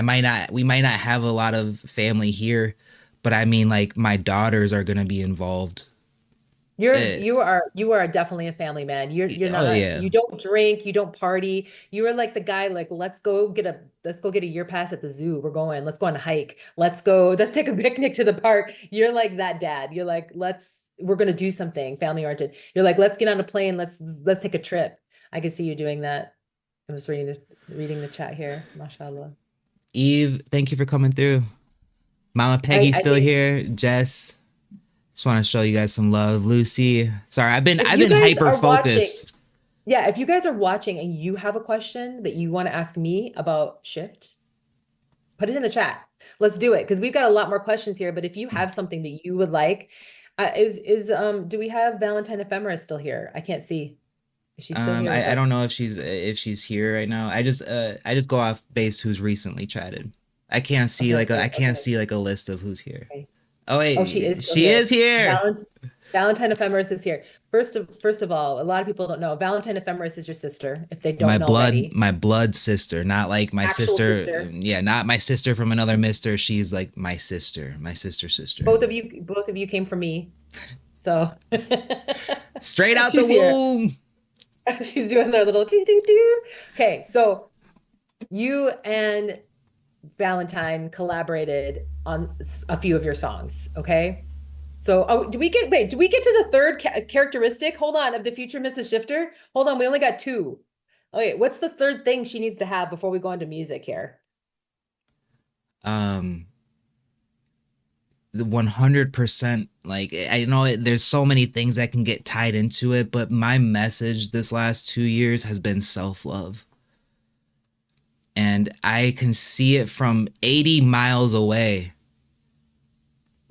we might not have a lot of family here, but I mean like my daughters are going to be involved,
You are definitely a family man. You're
Oh
not,
yeah.
you don't drink, you don't party. You are like the guy, like, let's go get a year pass at the zoo. Let's go on a hike. Let's take a picnic to the park. You're like that dad. You're like, we're gonna do something family oriented. You're like, let's get on a plane, let's take a trip. I can see you doing that. I'm just reading the chat here. MashaAllah.
Eve, thank you for coming through. Mama
I,
Peggy's
I
still
think
here. Jess, just want to show you guys some love. Lucy, sorry, I've been
if
I've
you
been
guys
hyper
are watching,
focused.
yeah, if you guys are watching and you have a question that you want to ask me about Shyft, put it in the chat. Let's do it because we've got a lot more questions here. But if you have something that you would like, do we have Valentine Ephemera still here? I can't see. Is she still here with
I
us?
don't know if she's here right now. I just go off base who's recently chatted.
Okay,
I
okay,
can't
okay,
see like a list of who's here.
okay.
Oh
Oh, she
wait,
is still
she is
here.
here.
Valentine Ephemeris is here. First of all, a lot of people don't know. Valentine Ephemeris is your sister, if they don't know already.
My blood sister, not like my
Actual
sister.
sister.
Yeah, not my sister from another mister. She's like my sister.
Both of you came from me. So
Straight out the
she's here.
womb.
She's doing their little doo doo doo. Okay, so you and Valentine collaborated on a few of your songs. Okay. So, do we get to the third characteristic? Hold on, of the future Mrs. Shifter. Hold on, we only got two. Okay, what's the third thing she needs to have before we go into music here?
Um, the 100%. Like I know there's so many things that can get tied into it, but my message this last 2 years has been self love. And I can see it from 80 miles away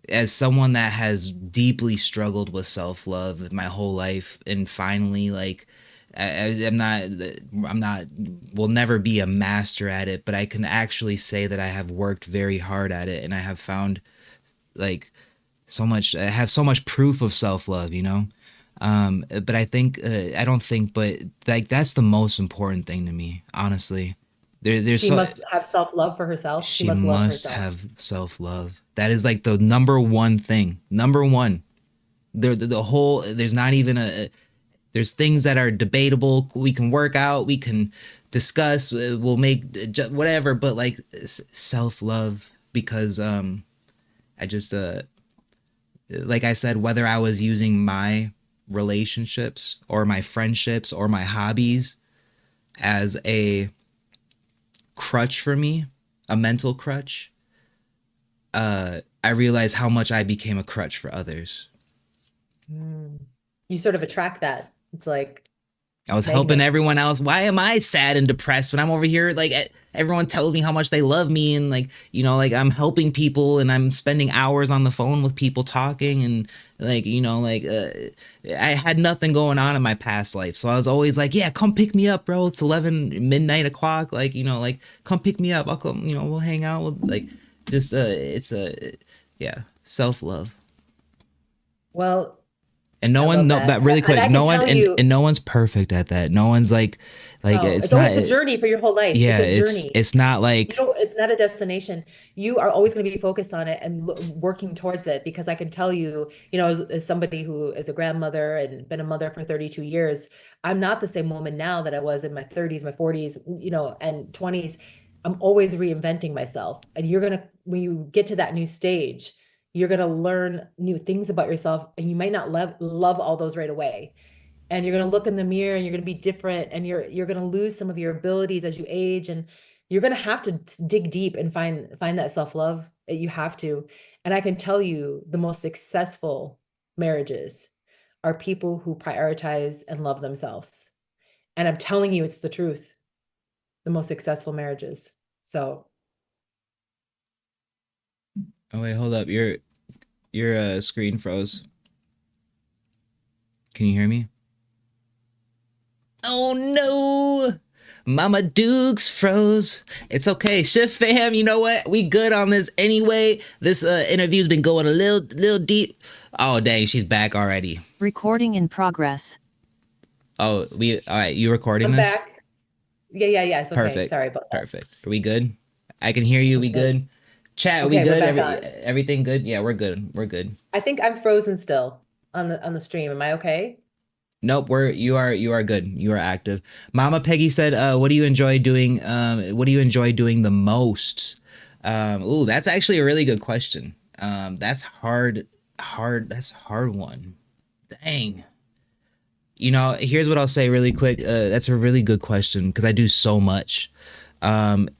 as someone that has deeply struggled with self-love my whole life. And finally, like, I'm not, will never be a master at it, but I can actually say that I have worked very hard at it. And I have found like I have so much proof of self-love, you know? But I don't think, but like, that's the most important thing to me, honestly. There's
She
so
must have self-love for herself. She
she
must love
must
herself.
have self-love. That is like the number one thing. Number one. The whole there's not even there's things that are debatable. We can work out, we can discuss, we'll make whatever, but like self-love, because I just like I said, whether I was using my relationships or my friendships or my hobbies as a crutch for me, a mental crutch, I realized how much I became a crutch for others.
Mm. You sort of attract that. It's like
I was helping
magnets.
everyone else. Why am I sad and depressed when I'm over here? Like everyone tells me how much they love me, and like, you know, like I'm helping people and I'm spending hours on the phone with people talking, and like, you know, like I had nothing going on in my past life, so I was always like, yeah, come pick me up, bro. It's 11 midnight o'clock. Like, you know, like come pick me up. I'll come. You know, we'll hang out. We'll, like, just it's a yeah, self love.
Well,
And no
I
one,
love
no,
that.
but really
And
quick,
I
no
can
one,
tell you,
and no one's perfect at that. No one's like
no,
it's not.
it's a journey for your whole life. It's
Yeah,
a journey.
it's not like
It's not a destination. You are always going to be focused on it and working towards it, because I can tell you, as somebody who is a grandmother and been a mother for 32 years, I'm not the same woman now that I was in my 30s, my 40s, and 20s. I'm always reinventing myself. And when you get to that new stage, you're going to learn new things about yourself, and you might not love all those right away, and you're going to look in the mirror and you're going to be different, and you're going to lose some of your abilities as you age, and you're going to have to dig deep and find that self-love. You have to. And I can tell you, the most successful marriages are people who prioritize and love themselves. And I'm telling you, it's the truth. The most successful marriages. So
oh wait, hold up. Your screen froze. Can you hear me? Oh no. Mama Dukes froze. It's okay. Shift fam, you know what? We good on this anyway. This interview's been going a little deep. Oh dang, she's back already.
Recording in progress.
Oh, all right, you recording
I'm
this?
back. Yeah. It's okay.
Perfect.
Sorry about that.
Perfect. Are we good? I can hear you. We
Okay.
good? Chat, we
Okay, we're
good?
back on.
Everything good? Yeah, we're good. We're good.
I think I'm frozen still. on the stream. Am I okay?
Nope, you are good. You are active. Mama Peggy said, what do you enjoy doing? What do you enjoy doing the most? Ooh, that's actually a really good question. That's that's a hard one. Dang. You know, here's what I'll say really quick. That's a really good question because I do so much. And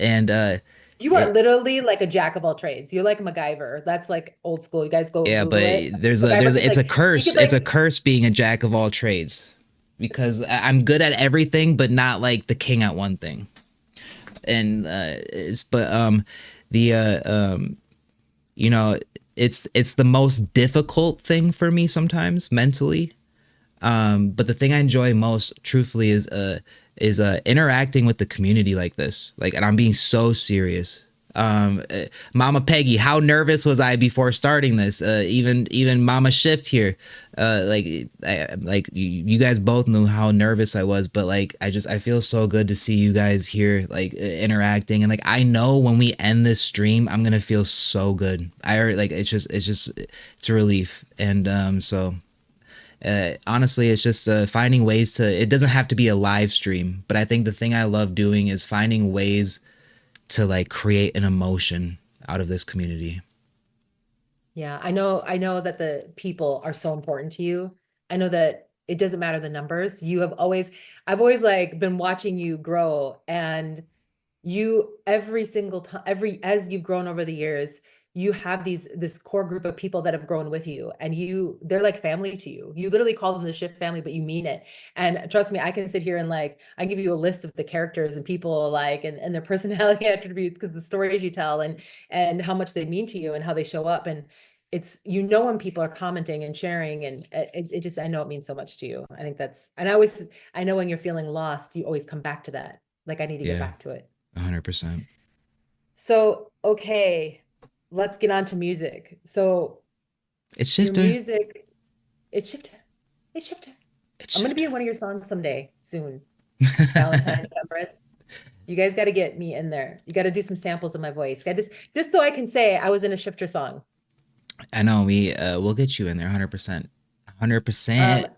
You are literally like a jack of all trades. You're like MacGyver. That's like old school. You guys go
yeah, but
Google it.
there's
MacGyver could
it's a
like he
curse.
could
It's a
like
curse being a jack of all trades because I'm good at everything, but not like the king at one thing. And the you know, it's the most difficult thing for me sometimes mentally. But the thing I enjoy most, truthfully, is interacting with the community like this. Like, and I'm being so serious. Mama Peggy, how nervous was I before starting this? Even Mama Shyft here, you guys both knew how nervous I was, but like I feel so good to see you guys here, like interacting, and like I know when we end this stream, I'm gonna feel so good. I already like it's a relief, and so. Honestly, it's just finding ways to, it doesn't have to be a live stream, but I think the thing I love doing is finding ways to like create an emotion out of this community.
Yeah, I know that the people are so important to you. I know that it doesn't matter the numbers. I've always like been watching you grow, and you every single time, as you've grown over the years, you have this core group of people that have grown with you, and they're like family to you. You literally call them the Shyft family, but you mean it. And trust me, I can sit here and like I give you a list of the characters and people like and their personality attributes because the stories you tell and how much they mean to you and how they show up. And it's, you know, when people are commenting and sharing, and it just, I know it means so much to you. I think that's, and I know when you're feeling lost, you always come back to that. Like, I need to get
Yeah,
back to it.
100%.
So, okay, let's get on to music. So
It's
your
Shifter.
music, it's shifted. It's shifted.
It's
I'm gonna be
Shifter.
in one of your songs someday soon. Valentine Empress. You guys got to get me in there. You got to do some samples of my voice. I just so I can say I was in a Shifter song.
I know we'll get you in there 100%. 100%.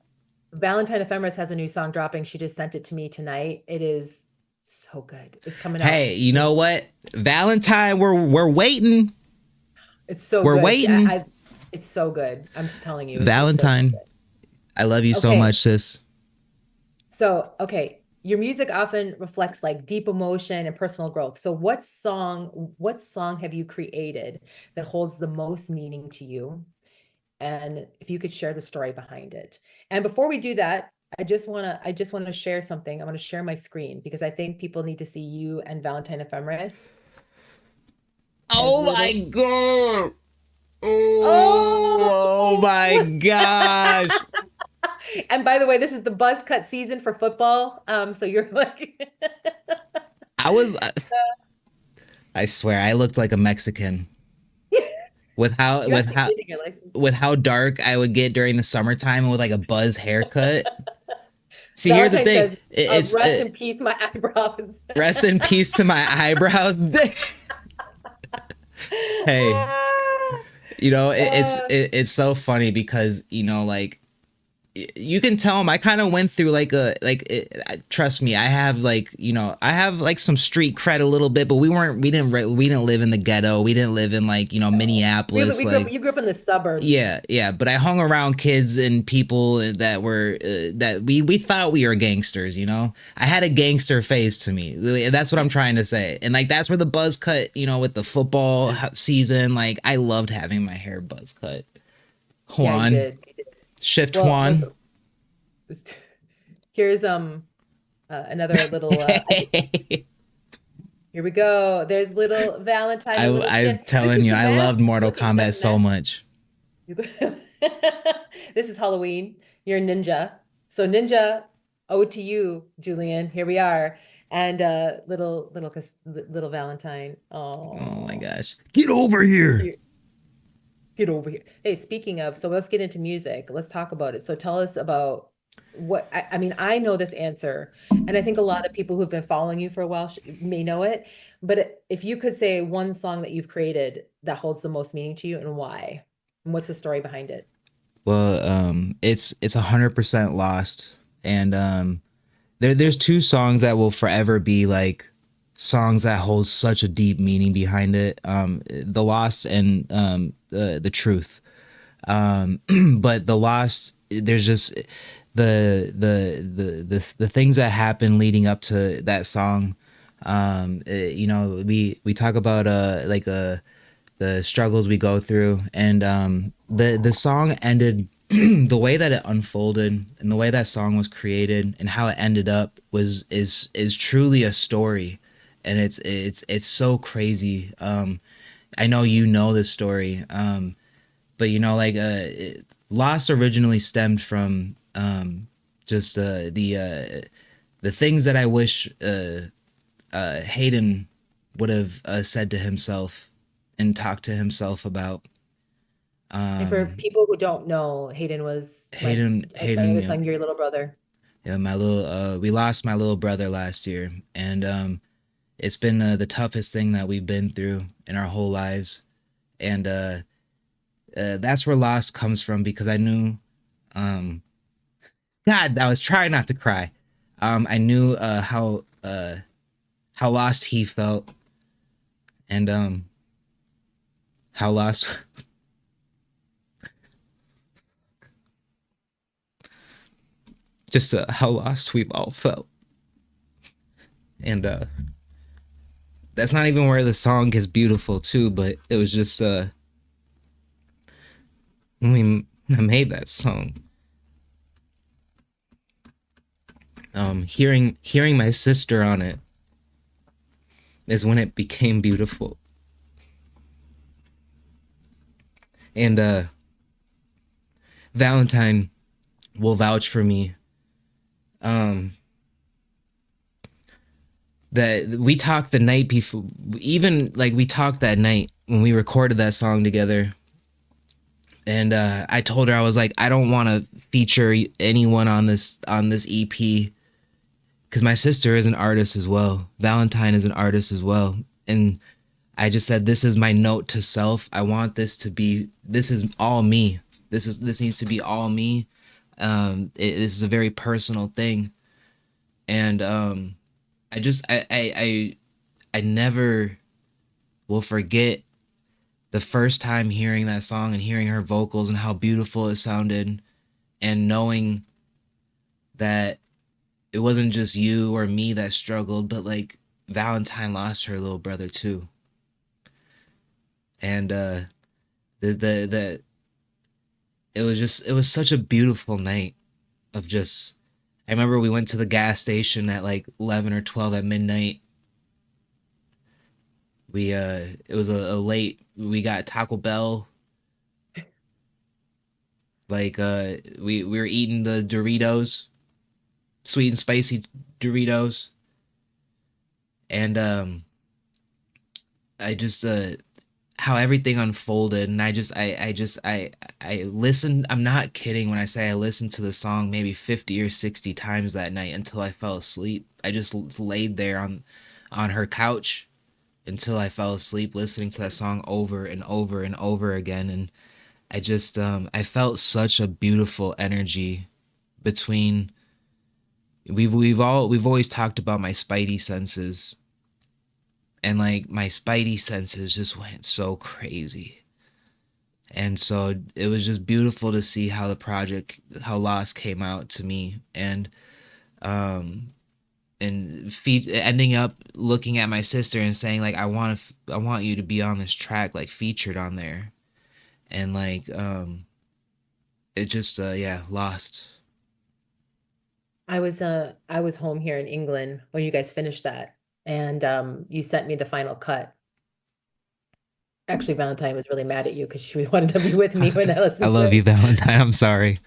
Valentine Ephemeris has a new song dropping. She just sent it to me tonight. It is so good. It's coming out.
Hey, you know what? Valentine, we're waiting.
It's so
We're
good.
waiting.
It's so good. I'm just telling you.
Valentine,
So
I love you so
okay.
much, sis.
So, okay, your music often reflects like deep emotion and personal growth. So what song have you created that holds the most meaning to you? And if you could share the story behind it. And before we do that, I just want to share something. I want to share my screen because I think people need to see you and Valentine Ephemeris as
Oh my
little.
god.
Oh,
Oh my gosh.
and by the way, this is the buzz cut season for football. So you're like
I was I swear I looked like a Mexican with how
you have to get your life.
with how dark I would get during the summertime and with like a buzz haircut. See, here's the
Valentine
thing.
says,
It's
rest in peace, my eyebrows.
rest in peace to my eyebrows. Hey, you know, it's so funny because, you know, like you can tell him I kind of went through like trust me, I have like, you know, I have like some street cred a little bit, but we didn't live in the ghetto. We didn't live in like, you know, Minneapolis.
You grew up in the suburbs.
Yeah, but I hung around kids and people that were that we thought we were gangsters, you know. I had a gangster face to me. That's what I'm trying to say. And like that's where the buzz cut, you know, with the football season, like I loved having my hair buzz cut. Juan.
Yeah, you did.
Shift
Well,
Juan.
Here's another little here we go. There's little Valentine.
I'm telling you, I loved Mortal Kombat so much.
This is Halloween. You're a ninja. So ninja, ode to you, Julian. Here we are. And little Valentine.
Oh my gosh. Get over here.
Get over here. Hey, speaking of, so let's get into music. Let's talk about it. So tell us about what, I mean, I know this answer, and I think a lot of people who've been following you for a while may know it, but if you could say one song that you've created that holds the most meaning to you and why, and what's the story behind it?
Well, it's 100% lost, and there's two songs that will forever be like songs that hold such a deep meaning behind it. The Lost and the Truth. But the Lost, there's just the things that happen leading up to that song. You know, we talk about the struggles we go through, and the song ended. The way that it unfolded and the way that song was created and how it ended up is truly a story, and it's so crazy. I know you know this story, but you know, like Lost originally stemmed from just the things that I wish Hayden would have said to himself and talked to himself about.
And for people who don't know, Hayden was I
Hayden,
guess like your little brother.
yeah, my little, we lost my little brother last year, and it's been the toughest thing that we've been through in our whole lives, and that's where loss comes from because I knew, um, God, I was trying not to cry. I knew how lost he felt, and how lost, just how lost we've all felt, and that's not even where the song gets beautiful too. But it was just when I made that song, hearing my sister on it is when it became beautiful. And Valentine will vouch for me. That we talked the night before, even like we talked that night when we recorded that song together. And I told her, I was like, I don't want to feature anyone on this EP because my sister is an artist as well. Valentine is an artist as well, and I just said, this is my note to self. I want this to be, this is all me. This needs to be all me. This is a very personal thing, and I never will forget the first time hearing that song and hearing her vocals and how beautiful it sounded, and knowing that it wasn't just you or me that struggled, but like Valentine lost her little brother too. And the it was such a beautiful night of just, I remember we went to the gas station at like 11 or 12 at midnight. We it was a late, we got Taco Bell, like we were eating the Doritos, sweet and spicy Doritos, and I just how everything unfolded, and I listened, I'm not kidding when I say I listened to the song maybe 50 or 60 times that night until I fell asleep. I just laid there on her couch until I fell asleep listening to that song over and over and over again. And I just I felt such a beautiful energy between, we've always talked about my spidey senses, and like my spidey senses just went so crazy. And so it was just beautiful to see how the project, how Lost came out to me, um ending up looking at my sister and saying like, I want you to be on this track, like featured on there. And like it just yeah, Lost.
I was home here in England when you guys finished that, and you sent me the final cut. Actually, Valentine was really mad at you because she wanted to be with me when I
I
listened to
love you,
it.
Valentine. I'm sorry.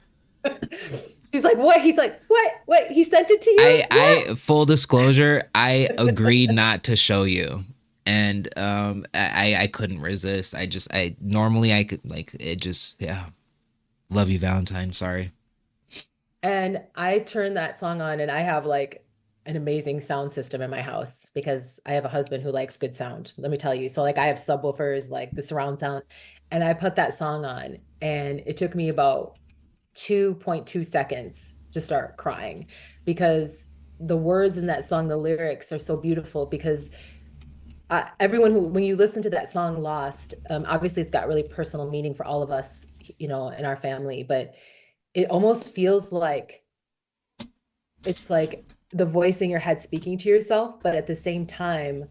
She's like, "What?" He's like, "What? What? He sent it to you? What?"
I full disclosure, I agreed not to show you. And I couldn't resist. I normally I could, like, it just, yeah. Love you, Valentine. Sorry.
And I turned that song on, and I have like an amazing sound system in my house because I have a husband who likes good sound. Let me tell you. So like I have subwoofers, like the surround sound, and I put that song on, and it took me about 2.2 seconds to start crying, because the words in that song, the lyrics are so beautiful, because everyone who, when you listen to that song Lost, obviously it's got really personal meaning for all of us, you know, in our family, but it almost feels like it's like the voice in your head speaking to yourself, but at the same time,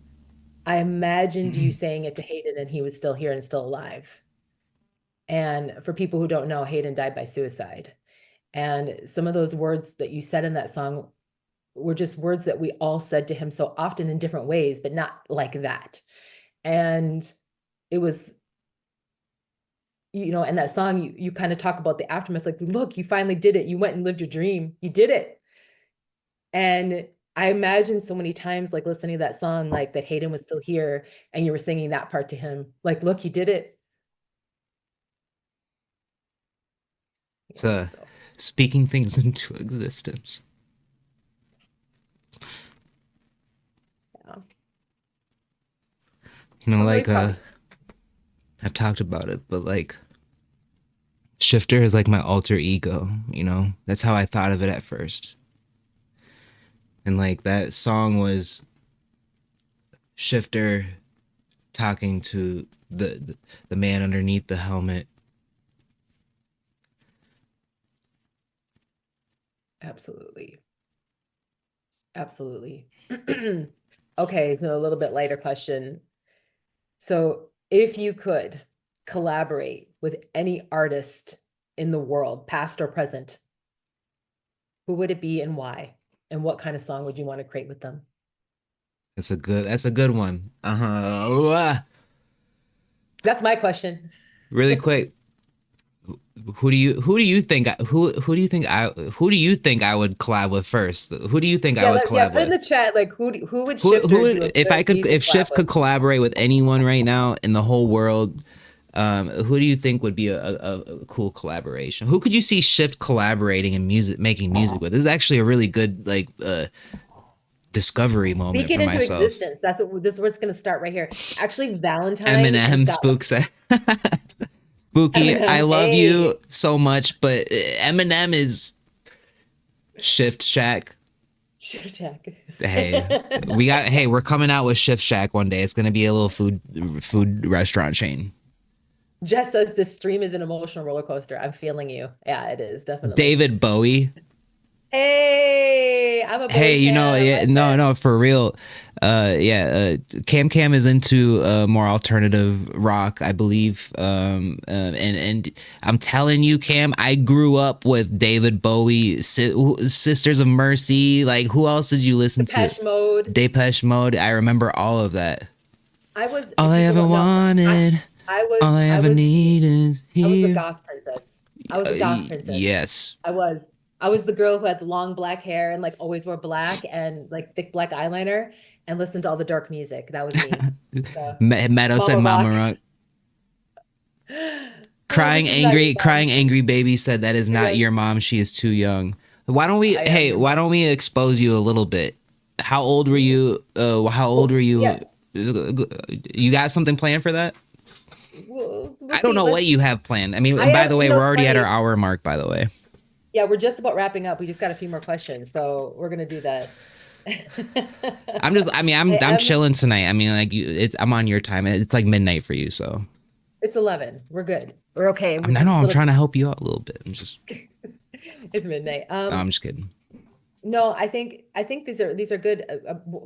I imagined you saying it to Hayden and he was still here and still alive. And for people who don't know, Hayden died by suicide. And some of those words that you said in that song were just words that we all said to him so often in different ways, but not like that. And it was, you know, in that song, you kind of talk about the aftermath, like, look, you finally did it. You went and lived your dream. You did it. And I imagine so many times, like listening to that song, like that Hayden was still here and you were singing that part to him. Like, look, you did it.
It's speaking things into existence.
Yeah.
You know,
I'm
like,
really
I've talked about it, but like, Shifter is like my alter ego, you know? That's how I thought of it at first. And like, that song was Shifter talking to the man underneath the helmet.
Absolutely. Absolutely. Okay, so a little bit lighter question. So if you could collaborate with any artist in the world, past or present, who would it be and why? And what kind of song would you want to create with them?
That's a good one.
That's my question.
Really quick. Who do you think I would collab with first? Who do you think I would collab
put in
with?
the chat, like who would Shifter do
if Shyft could collaborate with anyone right now in the whole world, who do you think would be a cool collaboration? Who could you see Shyft collaborating in making music with? This is actually a really good like discovery moment
Speak it
for
into
myself.
existence. This is where it's going to start right here. Actually, Valentine.
Eminem spooks. Spooky,
Eminem,
I love you so much, but Eminem is Shyft Shack.
Shyft Shack.
We're coming out with Shyft Shack one day. It's gonna be a little food restaurant chain.
Jess says this stream is an emotional roller coaster. I'm feeling you. Yeah, it is definitely.
David Bowie.
Hey, I'm a Bowie
Hey, you
fan.
know, yeah, no, for real. Cam is into more alternative rock, I believe. And I'm telling you, Cam, I grew up with David Bowie, Sisters of Mercy. Like, who else did you listen to? Depeche Mode. I remember all of that. All I ever wanted. All I ever needed.
I was a goth princess.
Yes.
I was the girl who had the long black hair and like always wore black and like thick black eyeliner and listened to all the dark music. That was me.
Meadows and Mama Rock. Crying angry baby said that is not your mom. She is too young. Why don't we expose you a little bit? How old were you? Yeah. You got something planned for that? I don't know what you have planned. I mean, by the way, we're already at our hour mark, by the way.
Yeah, we're just about wrapping up. We just got a few more questions, so we're gonna do that.
I'm chilling tonight. I mean, like I'm on your time. It's like midnight for you, so
it's 11. We're good. We're okay.
I'm trying to help you out a little bit. I'm just.
It's midnight.
No, I'm just kidding.
No, I think these are good.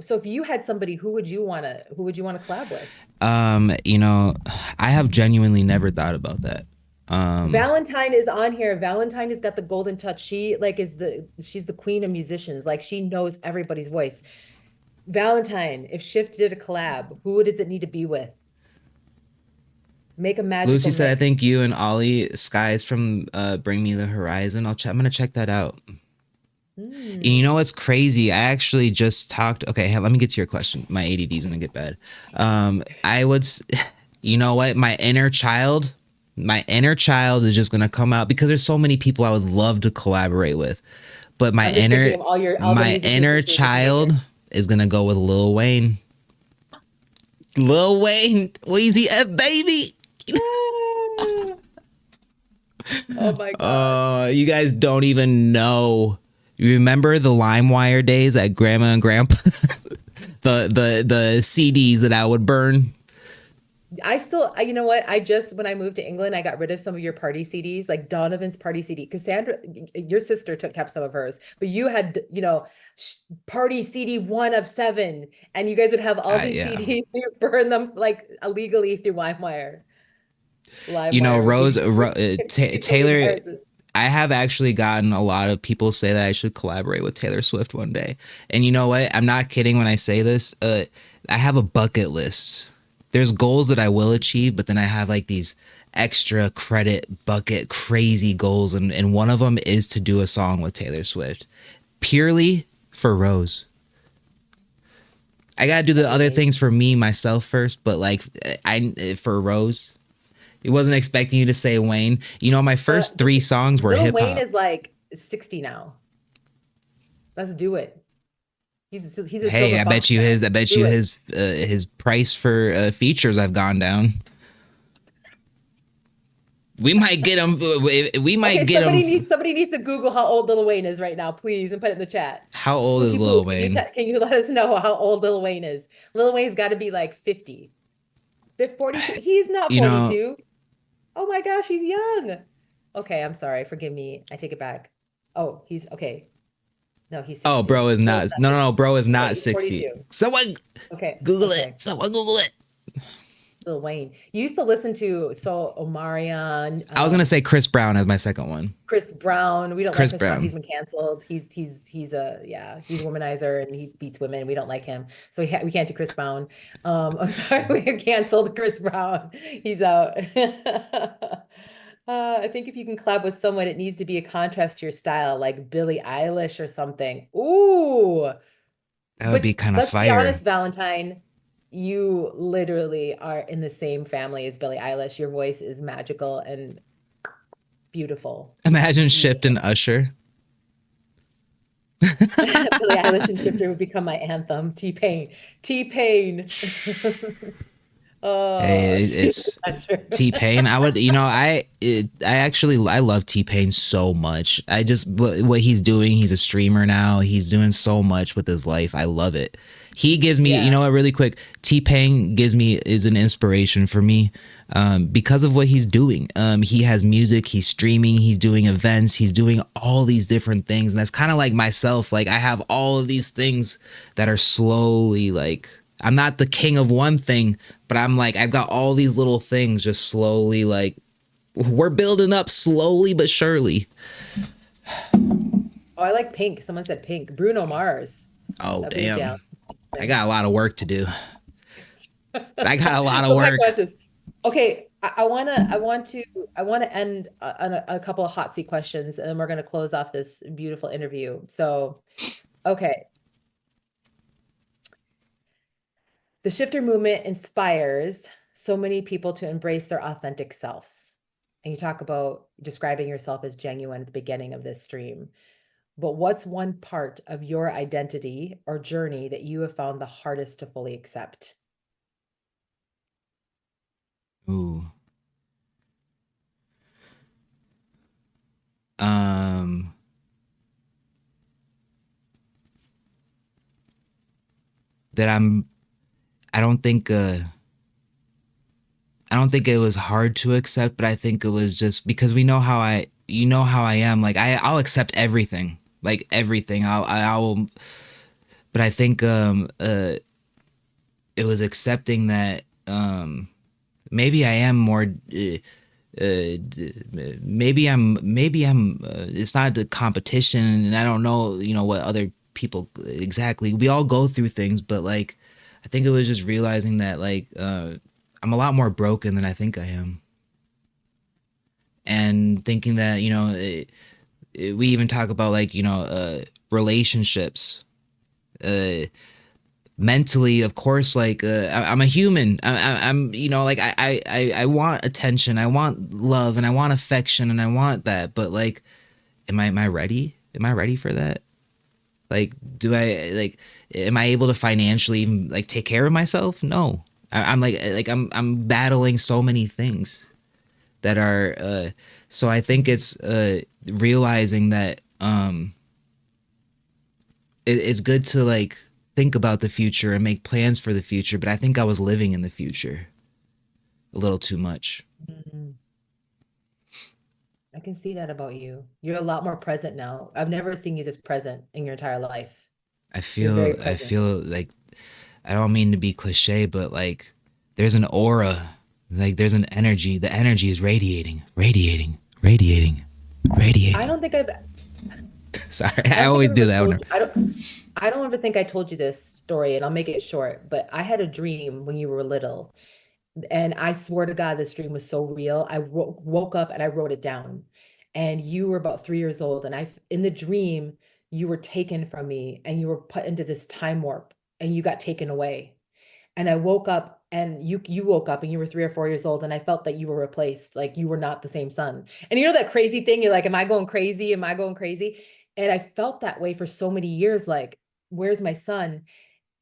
So if you had somebody, who would you want to collab with?
You know, I have genuinely never thought about that.
Valentine is on here. Valentine has got the golden touch. She like she's the queen of musicians. Like she knows everybody's voice. Valentine, if Shyft did a collab, who does it need to be with? Make a magical
Lucy said,
mix.
I think you and Ollie Skies from Bring Me the Horizon. I'm gonna check that out. And you know what's crazy? I actually just talked. Okay, let me get to your question. My ADD is gonna get bad. You know what? My inner child is just gonna come out because there's so many people I would love to collaborate with, but my inner child is gonna go with Lil Wayne. Lil Wayne, Weezy F baby.
Oh my God.
Oh, you guys don't even know. You remember the LimeWire days at Grandma and Grandpa? the CDs that I would burn.
You know what? When I moved to England, I got rid of some of your party CDs, like Donovan's party CD. Cassandra, your sister kept some of hers, but you had, party CD 1 of 7, and you guys would have all these
Yeah.
CDs, you burn them like illegally through LimeWire.
You know,
Would be
Taylor,
embarrassing.
I have actually gotten a lot of people say that I should collaborate with Taylor Swift one day. And you know what? I'm not kidding when I say this. I have a bucket list. There's goals that I will achieve, but then I have like these extra credit bucket crazy goals. And one of them is to do a song with Taylor Swift purely for Rose. I got to do the other things for me, myself first, but like for Rose. He wasn't expecting you to say Wayne. You know, my first 3 songs were hip hop.
Wayne is like 60 now. Let's do it. He's a
Hey, I bet you his price for features have gone down. We might get him. We might get him.
Somebody needs to Google how old Lil Wayne is right now, please, and put it in the chat.
How old is Lil Wayne?
Can you let us know how old Lil Wayne is? Lil Wayne's got to be like 50. 42. He's not 42. Oh my gosh, he's young. Okay, I'm sorry. Forgive me. I take it back. Oh, he's okay. No, he's 60.
Oh, bro is not. No, bro is not 60.
42.
Someone Google it. Someone Google it.
Lil Wayne. You used to listen to Omarion.
I was gonna say Chris Brown as my second one.
Chris Brown. We don't
Chris
like Chris
Brown.
Brown. He's been canceled. He's a womanizer and he beats women. We don't like him, so we can't do Chris Brown. I'm sorry, we have canceled Chris Brown. He's out. I think if you can collab with someone, it needs to be a contrast to your style, like Billie Eilish or something. Ooh,
that would be kind of fire.
Let's be honest, Valentine. You literally are in the same family as Billie Eilish. Your voice is magical and beautiful.
Imagine Shyft and Usher.
Billie Eilish and Shifter would become my anthem. T-Pain. Oh,
hey, it's T-Pain. I would, I love T-Pain so much. What he's doing, he's a streamer now. He's doing so much with his life. I love it. He gives me, you know what, really quick, T-Pain is an inspiration for me because of what he's doing. He has music, he's streaming, he's doing events, he's doing all these different things. And that's kind of like myself. Like I have all of these things that are slowly like, I'm not the king of one thing, but I'm like, I've got all these little things just slowly, like we're building up slowly but surely.
Oh, I like Pink. Someone said Pink. Bruno Mars.
Oh, damn. I got a lot of work to do. I got a lot of work.
Okay, I want to end on a couple of hot seat questions, and then we're going to close off this beautiful interview. So, okay. The shifter movement inspires so many people to embrace their authentic selves. And you talk about describing yourself as genuine at the beginning of this stream. But what's one part of your identity or journey that you have found the hardest to fully accept?
Ooh. That I don't think it was hard to accept, but I think it was just because you know how I am. Like I'll accept everything, like everything. I will, but I think it was accepting that maybe I am more. Maybe I'm. It's not the competition, and I don't know. What other people exactly. We all go through things, but like, I think it was just realizing that like I'm a lot more broken than I think I am, and thinking that we even talk about like relationships. Mentally, of course, like I'm a human. I'm like I want attention, I want love, and I want affection, and I want that. But like, am I ready? Am I ready for that? Like, am I able to financially even like take care of myself? No, I'm battling so many things that are so I think it's realizing that it's good to like think about the future and make plans for the future, but I think I was living in the future a little too much.
Mhm. I can see that about you. You're a lot more present now. I've never seen you this present in your entire life. You're very
I
present.
feel like I don't mean to be cliche, but like there's an aura, like there's an energy. The energy is radiating, radiating, radiating,
I
radiating.
don't think I've
Sorry,
I
I
don't think
always
I've
do
ever
that
told
one.
you. I don't ever think I told you this story, and I'll make it short, but I had a dream when you were little. And I swear to God, this dream was so real. I woke up and I wrote it down. And you were about 3 years old. And in the dream, you were taken from me and you were put into this time warp and you got taken away. And I woke up and you woke up and you were 3 or 4 years old. And I felt that you were replaced. Like you were not the same son. And you know that crazy thing? You're like, am I going crazy? Am I going crazy? And I felt that way for so many years. Like, where's my son?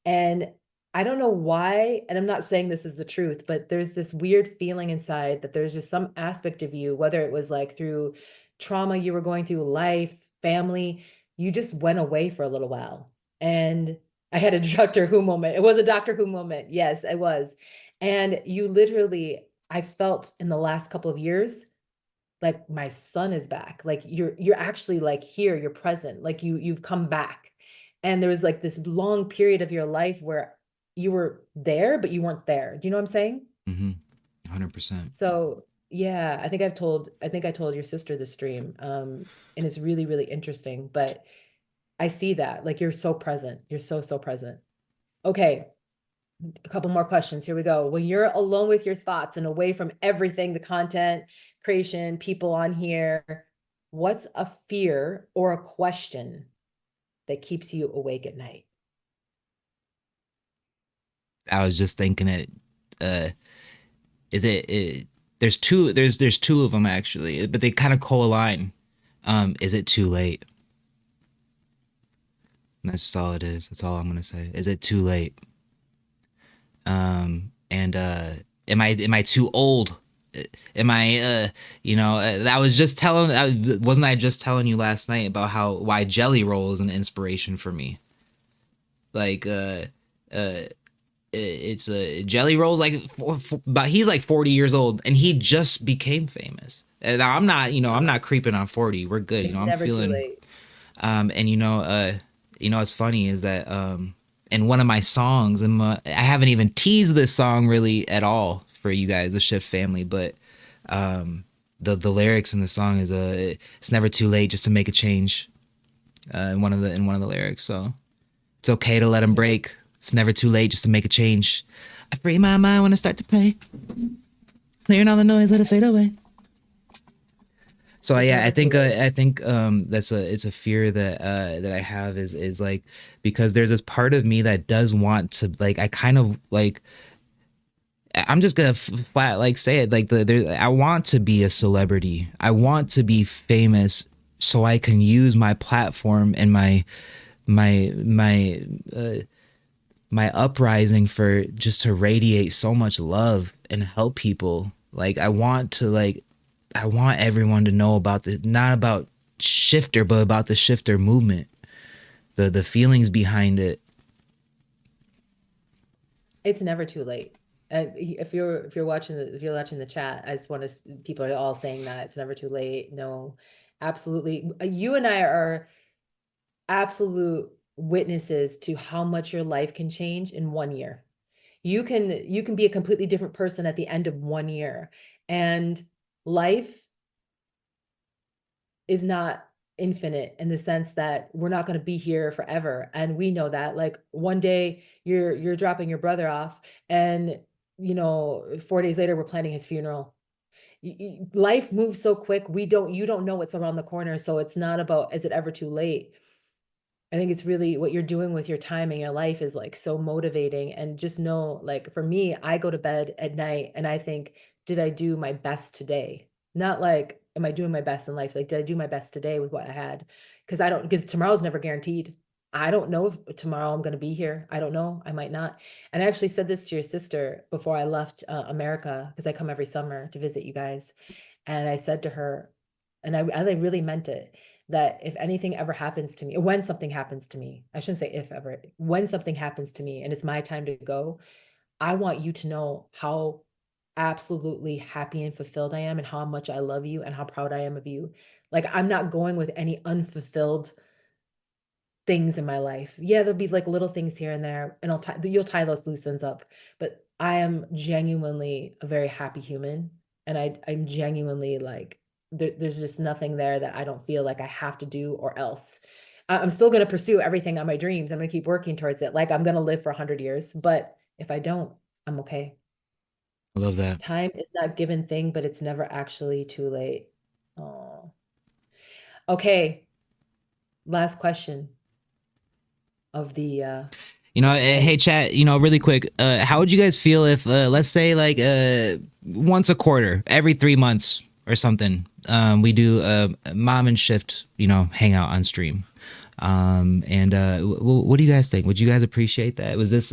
And I don't know why, and I'm not saying this is the truth, but there's this weird feeling inside that there's just some aspect of you, whether it was like through trauma you were going through, life, family, you just went away for a little while. And I had a Doctor Who moment. It was a Doctor Who moment. Yes, it was. And you literally, I felt in the last couple of years, like my son is back. Like you're actually like here, you're present, like you've come back. And there was like this long period of your life where you were there but you weren't there. Do you know what I'm saying?
100%.
So yeah, I think I told your sister this dream. And it's really really interesting, but I see that like you're so present, you're so present. Okay, a couple more questions. Here we go. When you're alone with your thoughts and away from everything, the content creation, people on here, what's a fear or a question that keeps you awake at night?
I was just thinking it. Uh, is it? There's two of them actually, but they kind of co-align. Is it too late? That's just all it is. That's all I'm gonna say. Is it too late? And am I too old? Am I I was just telling wasn't I just telling you last night about how why Jelly Roll is an inspiration for me? Like uh it's Jelly Roll's like but he's like 40 years old and he just became famous. And I'm not, I'm not creeping on 40. We're good.
It's
I'm
never too
feeling
late.
and what's funny is that in one of my songs, and I haven't even teased this song really at all for you guys, the Shyft family, but the lyrics in the song is it's never too late just to make a change. In one of the lyrics, so it's okay to let them break. It's never too late just to make a change. I free my mind when I start to pray, clearing all the noise, let it fade away. So
It's
yeah,
never too late.
I think it's a fear that I have is like because there's this part of me that does want to like I kind of like I'm just gonna flat like say it like I want to be a celebrity. I want to be famous so I can use my platform and my my uprising for just to radiate so much love and help people. Like I want everyone to know about not about Shifter, but about the Shifter movement, the feelings behind it.
It's never too late. If you're watching the chat, I just want to, people are all saying that it's never too late. No, absolutely. You and I are absolute witnesses to how much your life can change in 1 year. You can be a completely different person at the end of 1 year. And life is not infinite in the sense that we're not going to be here forever, and we know that. Like one day you're dropping your brother off, and 4 days later we're planning his funeral. Life moves so quick, you don't know what's around the corner. So it's not about, is it ever too late? I think it's really what you're doing with your time and your life is like so motivating. And just know, like for me, I go to bed at night and I think, did I do my best today? Not like, am I doing my best in life? Like, did I do my best today with what I had? Because tomorrow's never guaranteed. I don't know if tomorrow I'm going to be here. I don't know. I might not. And I actually said this to your sister before I left America, because I come every summer to visit you guys. And I said to her, and I really meant it, that if anything ever happens to me, or when something happens to me, I shouldn't say if ever, when something happens to me and it's my time to go, I want you to know how absolutely happy and fulfilled I am, and how much I love you, and how proud I am of you. Like, I'm not going with any unfulfilled things in my life. Yeah, there'll be like little things here and there, and you'll tie those loose ends up. But I am genuinely a very happy human, and I'm genuinely like, there's just nothing there that I don't feel like I have to do or else. I'm still going to pursue everything on my dreams. I'm going to keep working towards it. Like, I'm going to live for 100 years, but if I don't, I'm okay.
I love that.
Time is not given thing, but it's never actually too late. Oh, okay. Last question of the
Hey chat, really quick, how would you guys feel if let's say like once a quarter, every 3 months or something, we do mom and Shyft, hang out on stream? What do you guys think? Would you guys appreciate that? Was this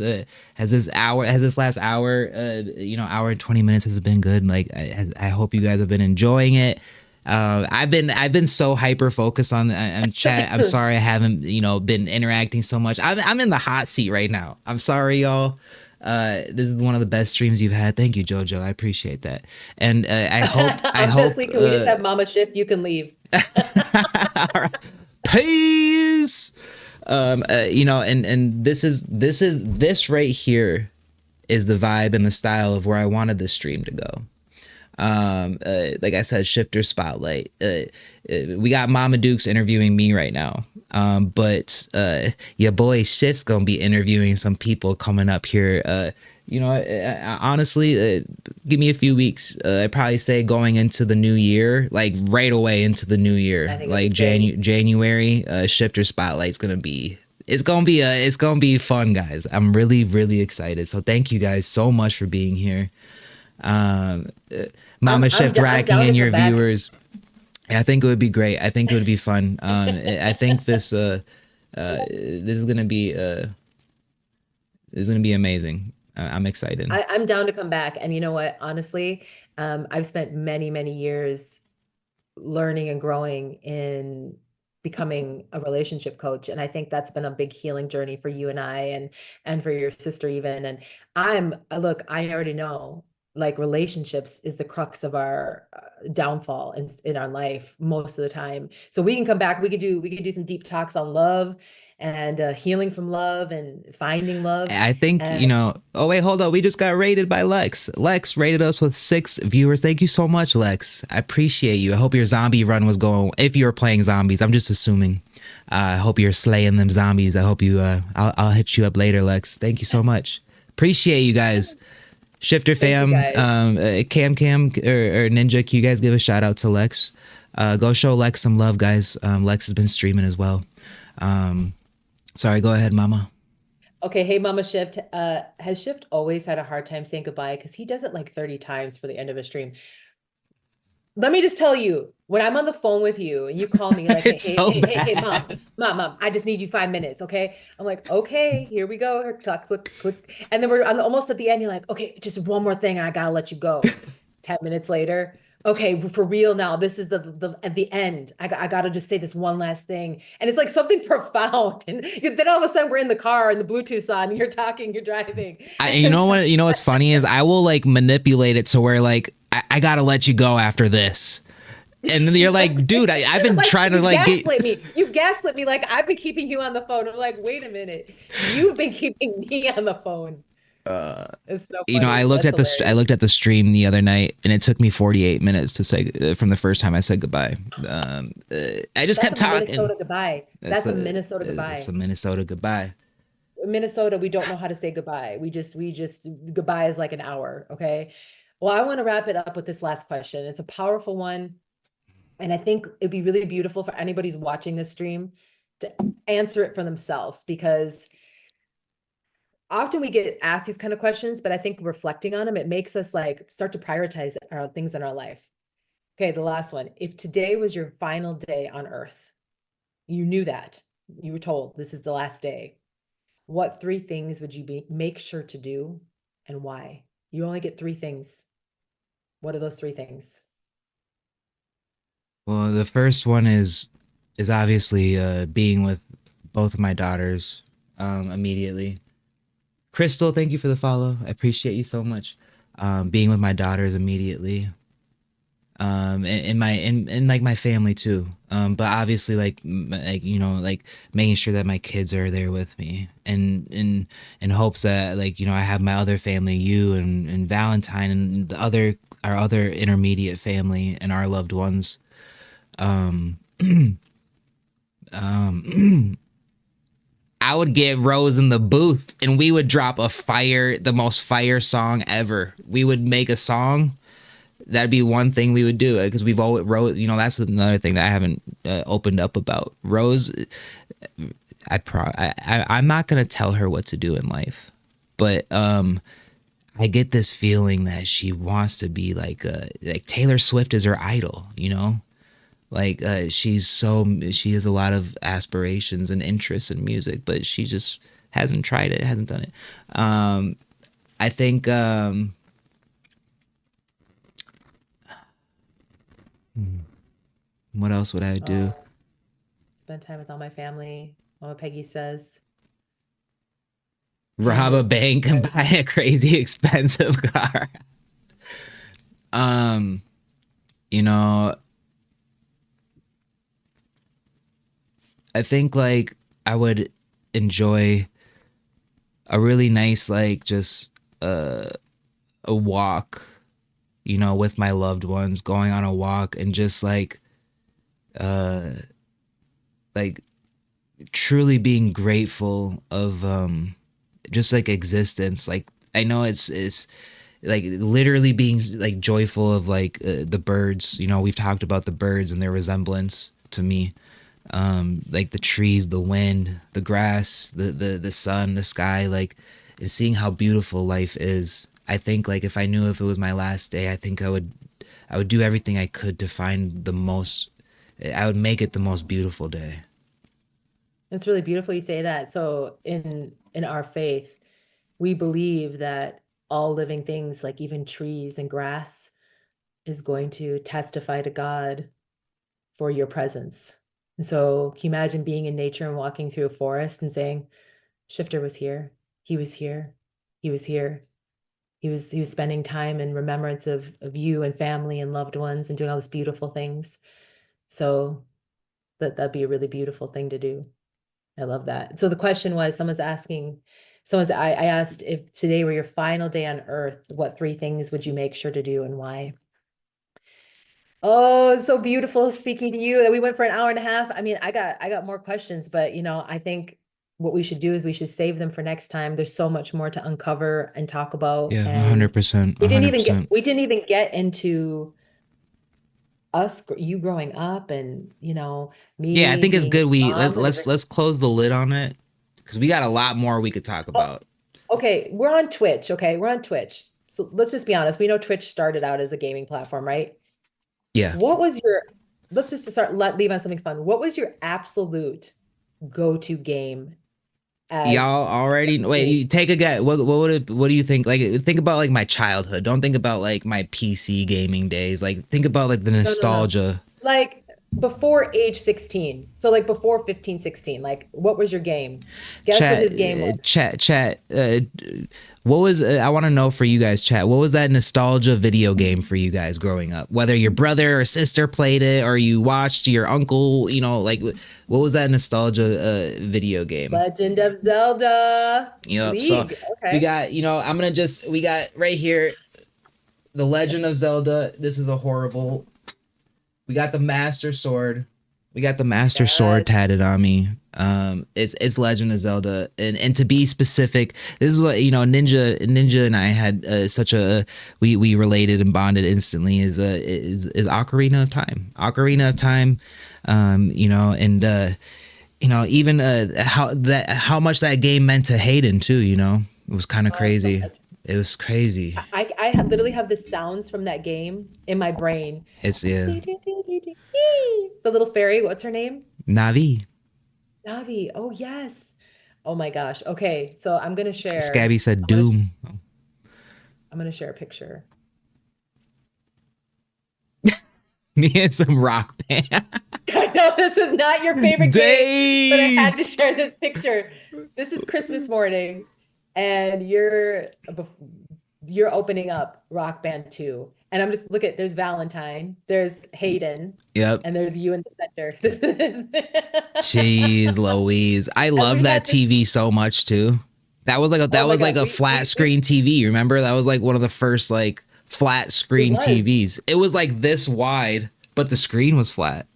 has this last hour, hour and 20 minutes, has it been good? Like, I hope you guys have been enjoying it. I've been so hyper focused on chat. I'm sorry I haven't been interacting so much. I'm in the hot seat right now. I'm sorry, y'all. This is one of the best streams you've had. Thank you, Jojo. I appreciate that. And I hope
honestly, can we just have Mama Shyft? You can leave.
All right. Peace. And this right here is the vibe and the style of where I wanted this stream to go. Like I said, SHYFTER'S SPOTLIGHT. We got Mama Dukes interviewing me right now. But your boy Shyft's gonna be interviewing some people coming up here. Honestly, give me a few weeks. I'd probably say going into the new year, like right away into the new year, like January. SHYFTER'S SPOTLIGHT's gonna be. It's gonna be fun, guys. I'm really, really excited. So thank you guys so much for being here. Mama Shyft racking in your viewers. I think it would be great. I think it would be fun. I think this is gonna be amazing. I'm excited.
I'm down to come back. And you know what? Honestly, I've spent many, many years learning and growing in becoming a relationship coach. And I think that's been a big healing journey for you and I, and for your sister even. And look, I already know, like, relationships is the crux of our downfall in our life most of the time. So we can come back. We could do some deep talks on love and healing from love and finding love.
I think, oh wait, hold on. We just got rated by Lex. Lex rated us with 6 viewers. Thank you so much, Lex. I appreciate you. I hope your zombie run was going, if you were playing zombies. I'm just assuming. I hope you're slaying them zombies. I hope you, I'll hit you up later, Lex. Thank you so much. Appreciate you guys. Shifter fam, Cam or Ninja, can you guys give a shout out to Lex? Go show Lex some love, guys. Lex has been streaming as well. Sorry, go ahead, Mama.
Okay, hey, Mama Shyft. Has Shyft always had a hard time saying goodbye? Because he does it like 30 times for the end of a stream. Let me just tell you, when I'm on the phone with you and you call me like, hey, mom, I just need you 5 minutes, okay? I'm like, okay, here we go. Click. And then I'm almost at the end. You're like, okay, just one more thing, and I gotta let you go. 10 minutes later, okay, for real now. This is at the end. I gotta just say this one last thing, and it's like something profound. And then all of a sudden, we're in the car and the Bluetooth's on, and you're talking, you're driving.
You know what? You know what's funny is I will like manipulate it to where like I gotta let you go after this. And then you're like, dude, I've been like, trying to like
gaslit me. You've gaslit me. Like, I've been keeping you on the phone. I'm like, wait a minute. You've been keeping me on the phone. It's so funny.
I looked at the stream the other night, and it took me 48 minutes to say from the first time I said goodbye. I just kept talking.
Minnesota goodbye. That's a Minnesota goodbye.
That's a Minnesota goodbye.
In Minnesota, we don't know how to say goodbye. We just goodbye is like an hour. Okay. Well, I want to wrap it up with this last question. It's a powerful one. And I think it'd be really beautiful for anybody who's watching this stream to answer it for themselves, because often we get asked these kind of questions, but I think reflecting on them, it makes us like start to prioritize our things in our life. Okay, the last one. If today was your final day on earth, you knew that. you were told this is the last day, what three things would you make sure to do and why? You only get three things. What are those three things?
Well, the first one is obviously being with both of my daughters immediately. Crystal, thank you for the follow. I appreciate you so much. Being with my daughters immediately. And like my family too. But obviously like like making sure that my kids are there with me, and in hopes that like I have my other family, you and Valentine and our other intermediate family and our loved ones. I would get Rose in the booth and we would drop the most fire song ever. We would make a song. That'd be one thing we would do, because we've always Rose. That's another thing that I haven't opened up about. Rose, I'm not gonna tell her what to do in life, but I get this feeling that she wants to be like Taylor Swift is her idol. Like she has a lot of aspirations and interests in music, but she just hasn't tried it, hasn't done it. I think. What else would I do?
Spend time with all my family. What Peggy says.
Rob a bank and buy a crazy expensive car. I think like I would enjoy a really nice like just a walk, with my loved ones, going on a walk and just like truly being grateful of just like existence. Like I know it's like literally being like joyful of like the birds. We've talked about the birds and their resemblance to me. Like the trees, the wind, the grass, the sun, the sky, like, and seeing how beautiful life is. I think like if I knew if it was my last day, I think I would do everything I could to find I would make it the most beautiful day.
It's really beautiful you say that. So in our faith, we believe that all living things, like even trees and grass, is going to testify to God for your presence. And so can you imagine being in nature and walking through a forest and saying, Shifter was here, he was here, he was here. He was spending time in remembrance of you and family and loved ones and doing all these beautiful things. So that'd be a really beautiful thing to do. I love that. So the question was, I asked, if today were your final day on earth, what three things would you make sure to do and why? Oh, it's so beautiful speaking to you. We went for an hour and a half. I mean, I got more questions, but I think what we should do is we should save them for next time. There's so much more to uncover and talk about.
Yeah,
And
100%.
we didn't even get into you growing up and me.
Yeah, I think it's
being a
good
mom
let's close the lid on it, because we got a lot more we could talk about.
Okay, we're on Twitch. Okay, we're on Twitch. So let's just be honest. We know Twitch started out as a gaming platform, right?
Yeah.
Let's just leave on something fun. What was your absolute go-to game?
Y'all already wait. You take a guess. What do you think? Like, think about like my childhood. Don't think about like my PC gaming days. Like, think about like the nostalgia.
No. Like before age 16. So like before 15, 16. Like, what was your game? Guess what his game was.
Chat. What was I want to know for you guys? Chat. What was that nostalgia video game for you guys growing up? Whether your brother or sister played it, or you watched your uncle. Like, what was that nostalgia video game?
Legend of Zelda.
Yep. So okay. We got we got right here, the Legend of Zelda. This is a horrible. We got the Master Sword. We got the Master Sword tatted on me. It's Legend of Zelda, and to be specific, this is what Ninja and I had such a we related and bonded instantly. Is Ocarina of Time. Ocarina of Time. Even how much that game meant to Hayden too. It was kind of crazy. It was crazy.
I literally have the sounds from that game in my brain.
It's
The little fairy, what's her name?
Navi.
Navi. Oh, yes. Oh my gosh. Okay. So
Scabby said
I'm gonna,
Doom.
I'm gonna share a picture.
Me and some rock band.
I know this was not your favorite game, but I had
Dang.
to share this picture. This is Christmas morning, and you're opening up Rock Band 2. And I'm just look at there's Valentine, there's Hayden,
Yep.
and there's you in the center. This is
Jeez Louise. I
and
love
we
that
had this.
TV so much too. That
Oh my
was like
God,
a flat
we
screen TV. Remember? That was like one of the first like flat
it
screen
was.
TVs. It was like this wide, but the screen was flat.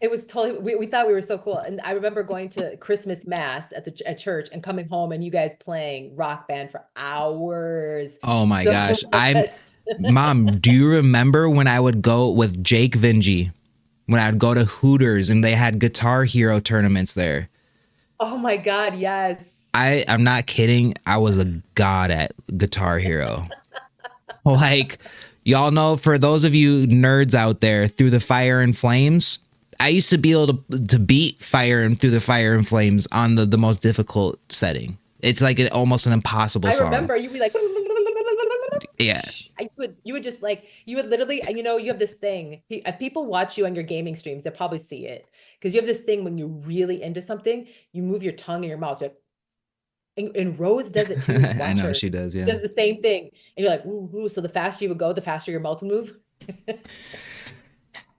It was totally, we thought we were so cool. And I remember going to Christmas mass at church and coming home and you guys playing Rock Band for hours.
Oh my
So
gosh.
much.
Mom, do you remember when I would go with Jake Vingy? When I'd go to Hooters and they had Guitar Hero tournaments there.
Oh my God, yes.
I'm not kidding. I was a god at Guitar Hero. Like, y'all know, for those of you nerds out there, Through the Fire and Flames, I used to be able to beat Fire and Through the Fire and Flames on the most difficult setting. It's like almost an impossible
I
song.
remember you'd be like,
Yeah.
you would just like, you would literally, you have this thing. If people watch you on your gaming streams, they'll probably see it. Because you have this thing when you're really into something, you move your tongue in your mouth. You're like, and Rose does it too.
I
Watch
know
her.
she does.
She
Yeah.
does the same thing. And you're like, ooh, ooh. So the faster you would go, the faster your mouth would move.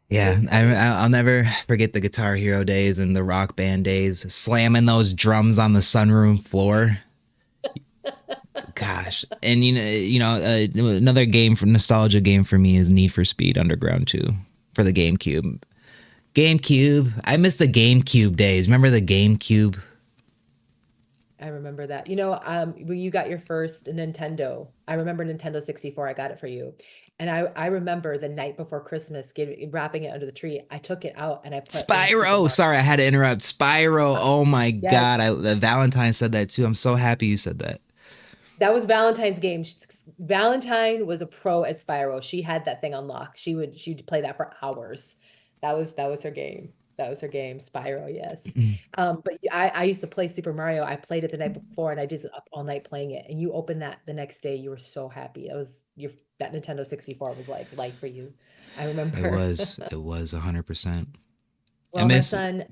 Yeah,
It's funny.
I'll never forget the Guitar Hero days and the Rock Band days, slamming those drums on the sunroom floor. Gosh, and another game for nostalgia game for me is Need for Speed Underground 2 for the GameCube. GameCube, I miss the GameCube days. Remember the GameCube?
I remember that. When you got your first Nintendo, I remember Nintendo 64, I got it for you. And I remember the night before Christmas, wrapping it under the tree. I took it out and I put in Super
Spyro.
Mario.
Sorry, I had to interrupt. Spyro. Oh my
Yes,
God, Valentine said that too. I'm so happy you said that.
that was Valentine's game. Valentine was a pro at Spyro. She had that thing unlocked. She'd play that for hours. That was her game. That was her game. Spyro, yes. But I used to play Super Mario. I played it the night before and I just up all night playing it. And you opened that the next day, you were so happy. That Nintendo 64 was like life for you. I
It
remember.
was. It was 100%. I
Well, my
miss.
son,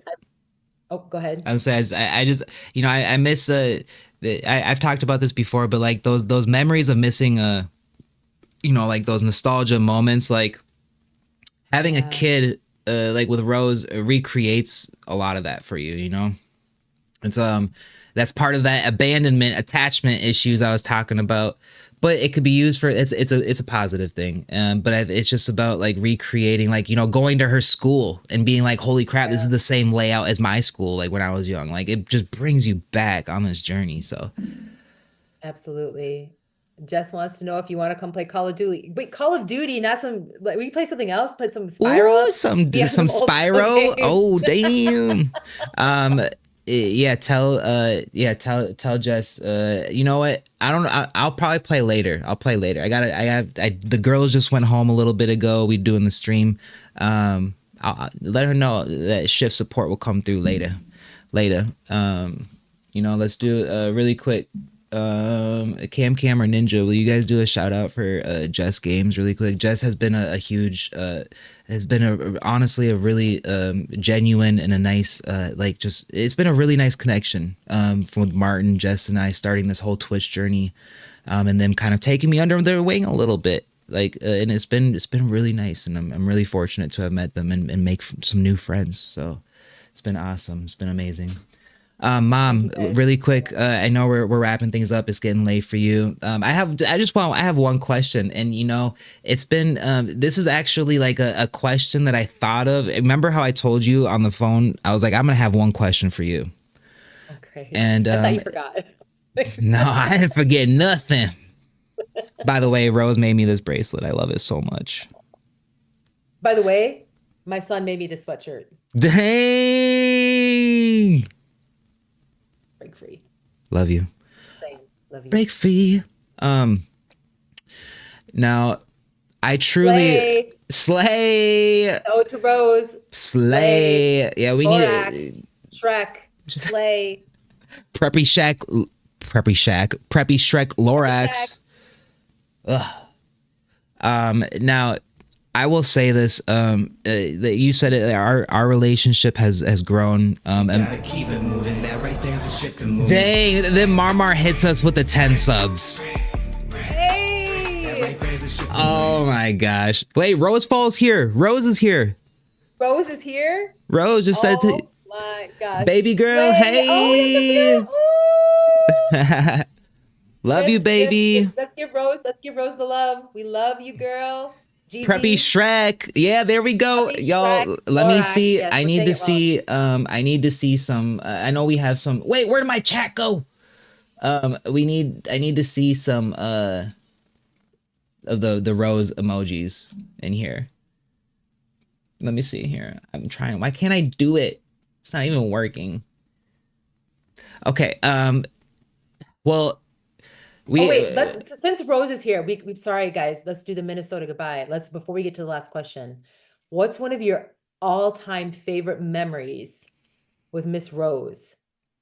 oh, go ahead.
I would say I just I miss I've talked about this before, but like those memories of missing like those nostalgia moments, like having a
Yeah.
kid like with Rose recreates a lot of that for you. It's that's part of that abandonment attachment issues I was talking about. But it could be used for it's a positive thing. But it's just about like recreating, like going to her school and being like, holy crap, this is the same layout as my school, like when I was young. Like it just brings you back on this journey. So
Absolutely. Jess wants to know if you want to come play Call of Duty. Wait, Call of Duty, not some, like, we can play something else, put some Spyro
ooh,
up. We have
some
old school
Spyro.
games.
Oh damn. Tell Jess. You know what? I don't know. I'll probably play later. I'll play later. The girls just went home a little bit ago. We doing the stream. I'll let her know that Shyft support will come through later. Let's do really quick. Cam or Ninja, will you guys do a shout out for Jess Games really quick? Jess has been a huge honestly a really genuine and a nice it's been a really nice connection from Martin, Jess, and I starting this whole Twitch journey, and them kind of taking me under their wing a little bit, and it's been really nice, and I'm really fortunate to have met them and make some new friends. So it's been awesome. It's been amazing. Mom, really quick. I know we're wrapping things up. It's getting late for you. I have one question, and it's been this is actually like a question that I thought of. Remember how I told you on the phone? I was like, I'm gonna have one question for you.
Okay.
And
I thought you forgot.
no, I didn't forget nothing. By the way, Rose made me this bracelet. I love it so much.
By the way, my son made me this sweatshirt.
Dang.
Break free.
Love you.
Same. Love you.
Break free. Now I truly slay.
Oh, to Rose.
Slay. Yeah, we need
Borax,
it.
Shrek. Slay.
Preppy Shrek Lorax. Now I will say this, that you said it, our relationship has grown, and
Keep it moving. That right there's a shift to move.
dang, then Marmar hits us with the 10 subs.
Hey,
Oh my gosh. Wait, Rose Falls here. Rose is here.
Rose is here.
Rose just said to
Oh my gosh.
baby girl,
Slay.
hey.
Oh, we have the view.
Love you,
Gift,
baby.
gift. Let's give Rose the love. We love you, girl.
Preppy
Gigi.
Shrek. Yeah, there we go.
Preppy
Y'all,
Shrek,
let me
Lorax.
see.
Yes,
I
we're
need
saying
to
it
see I need to see some I know we have some. Wait, where did my chat go? I need to see some of the rose emojis in here. Let me see here. I'm trying. Why can't I do it? It's not even working. Okay. Well,
Oh wait, since Rose is here, we sorry guys, let's do the Minnesota goodbye. Let's before we get to the last question. What's one of your all-time favorite memories with Miss Rose?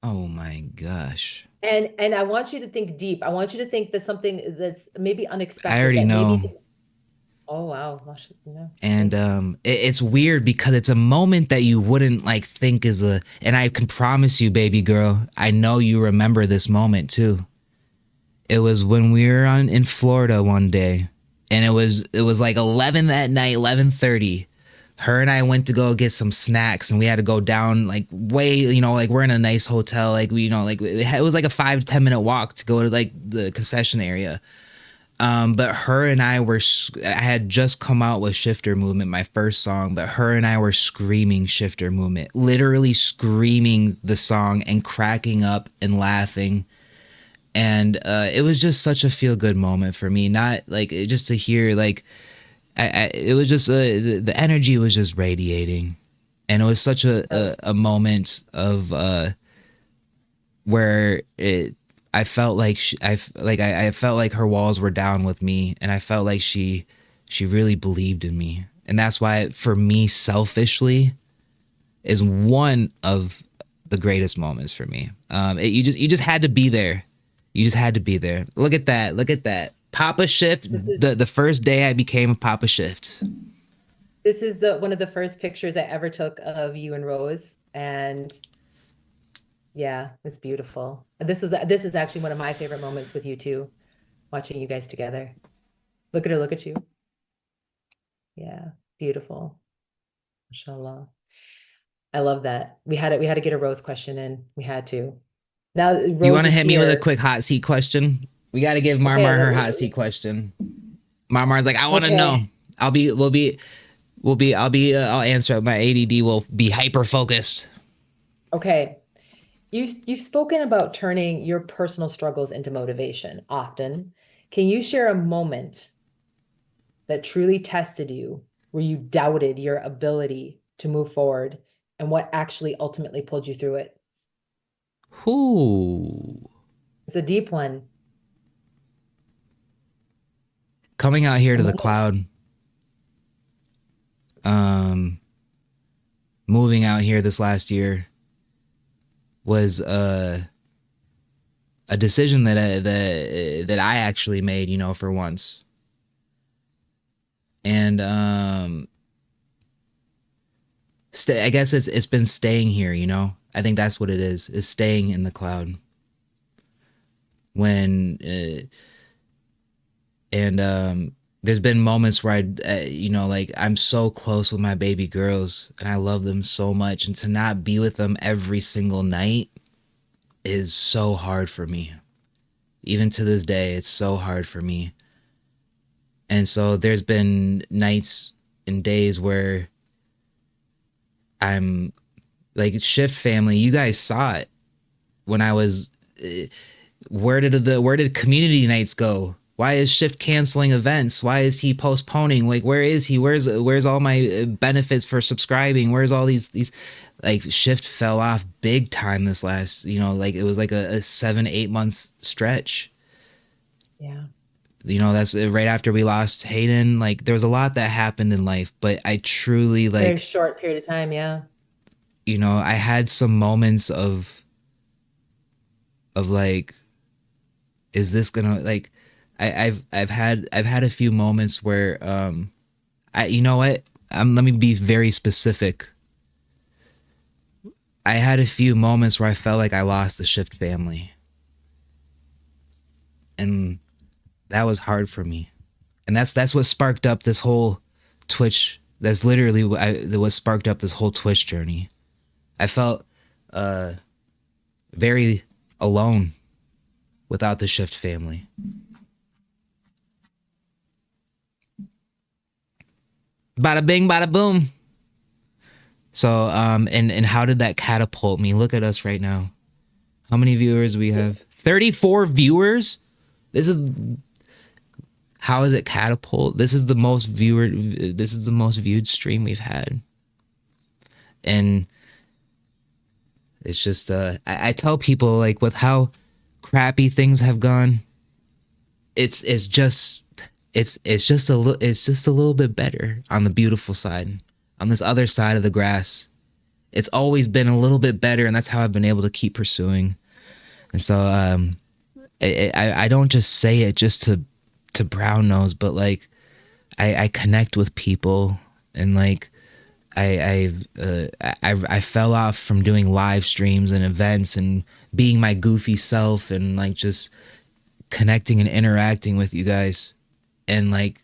oh my gosh.
And I want you to think deep. I want you to think that something that's maybe unexpected.
I already
that
know.
maybe- oh wow. Yeah.
And it's weird because it's a moment that you wouldn't like think is a, and I can promise you, baby girl, I know you remember this moment too. It was when we were in Florida one day, and it was like 11 that night, 11:30. Her and I went to go get some snacks, and we had to go down like way, like we're in a nice hotel, like we, like it was like a 5 to 10 minute walk to go to like the concession area. But her and I had just come out with Shifter Movement, my first song, but her and I were screaming Shifter Movement, literally screaming the song and cracking up and laughing. And it was just such a feel good moment for me, not like just to hear like, it was just the energy was just radiating, and it was such a moment of where I felt like I felt like her walls were down with me, and I felt like she really believed in me, and that's why for me selfishly is one of the greatest moments for me. You just had to be there. You just had to be there. Look at that. Look at that. Papa Shyft, the first day I became a Papa Shyft.
This is one of the first pictures I ever took of you and Rose, and yeah, it's beautiful. This is actually one of my favorite moments with you two, watching you guys together. Look at her, look at you. Yeah, beautiful. Mashallah. I love that. We had to get a Rose question in. We had to. Now Rose
You want to
is
hit me with a
here.
quick hot seat question? We got to give Marmar her hot seat question. Marmar's like, I want to know. I'll answer it. My ADD will be hyper focused.
Okay. You've spoken about turning your personal struggles into motivation often. Can you share a moment that truly tested you, where you doubted your ability to move forward, and what actually ultimately pulled you through it?
Ooh.
It's a deep one.
Coming out here to the cloud. Moving out here this last year was a decision that I actually made, for once. And I guess it's been staying here, I think that's what it is staying in the cloud. When there's been moments where like I'm so close with my baby girls and I love them so much, and to not be with them every single night is so hard for me. Even to this day, it's so hard for me. And so there's been nights and days where I'm like, Shyft family, you guys saw it when I was, where did community nights go? Why is Shyft canceling events? Why is he postponing? Like, where is he? Where's all my benefits for subscribing? Where's all these like Shyft fell off big time this last, like it was like a 7-8 months stretch.
Yeah.
That's right after we lost Hayden. Like there was a lot that happened in life, but I truly like
Very short period of time. Yeah.
you know, I had some moments of like, is this gonna like, I've had a few moments where you know what, let me be very specific. I had a few moments where I felt like I lost the Shyft family, and that was hard for me. And that's what sparked up this whole Twitch. That's literally what sparked up this whole Twitch journey. I felt very alone without the Shyft family. Bada bing, bada boom. So, and how did that catapult me? Look at us right now. How many viewers we have? 34 viewers. This is how is it catapult? This is the most viewed stream we've had. And it's just I tell people, like, with how crappy things have gone, it's just a little bit better on the beautiful side. On this other side of the grass, it's always been a little bit better, and that's how I've been able to keep pursuing. And so I don't just say it just to brown nose, but like I connect with people, and like I fell off from doing live streams and events and being my goofy self, and like just connecting and interacting with you guys. And like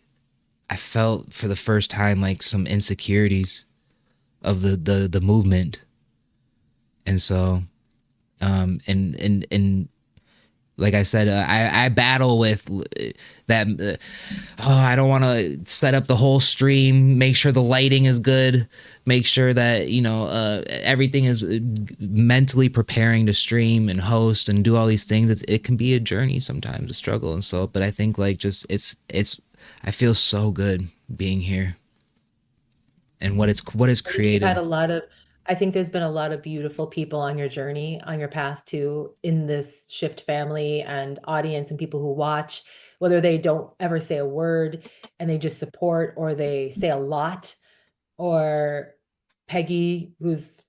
I felt for the first time like some insecurities of the movement. And so and like I said, I battle with that. I don't want to set up the whole stream, make sure the lighting is good, make sure that, you know, everything is mentally preparing to stream and host and do all these things. It can be a journey sometimes, a struggle. And so, but I think like just I feel so good being here and what it's created.
I think there's been a lot of beautiful people on your journey, on your path to in this Shyft family and audience, and people who watch, whether they don't ever say a word and they just support, or they say a lot, or Peggy, who's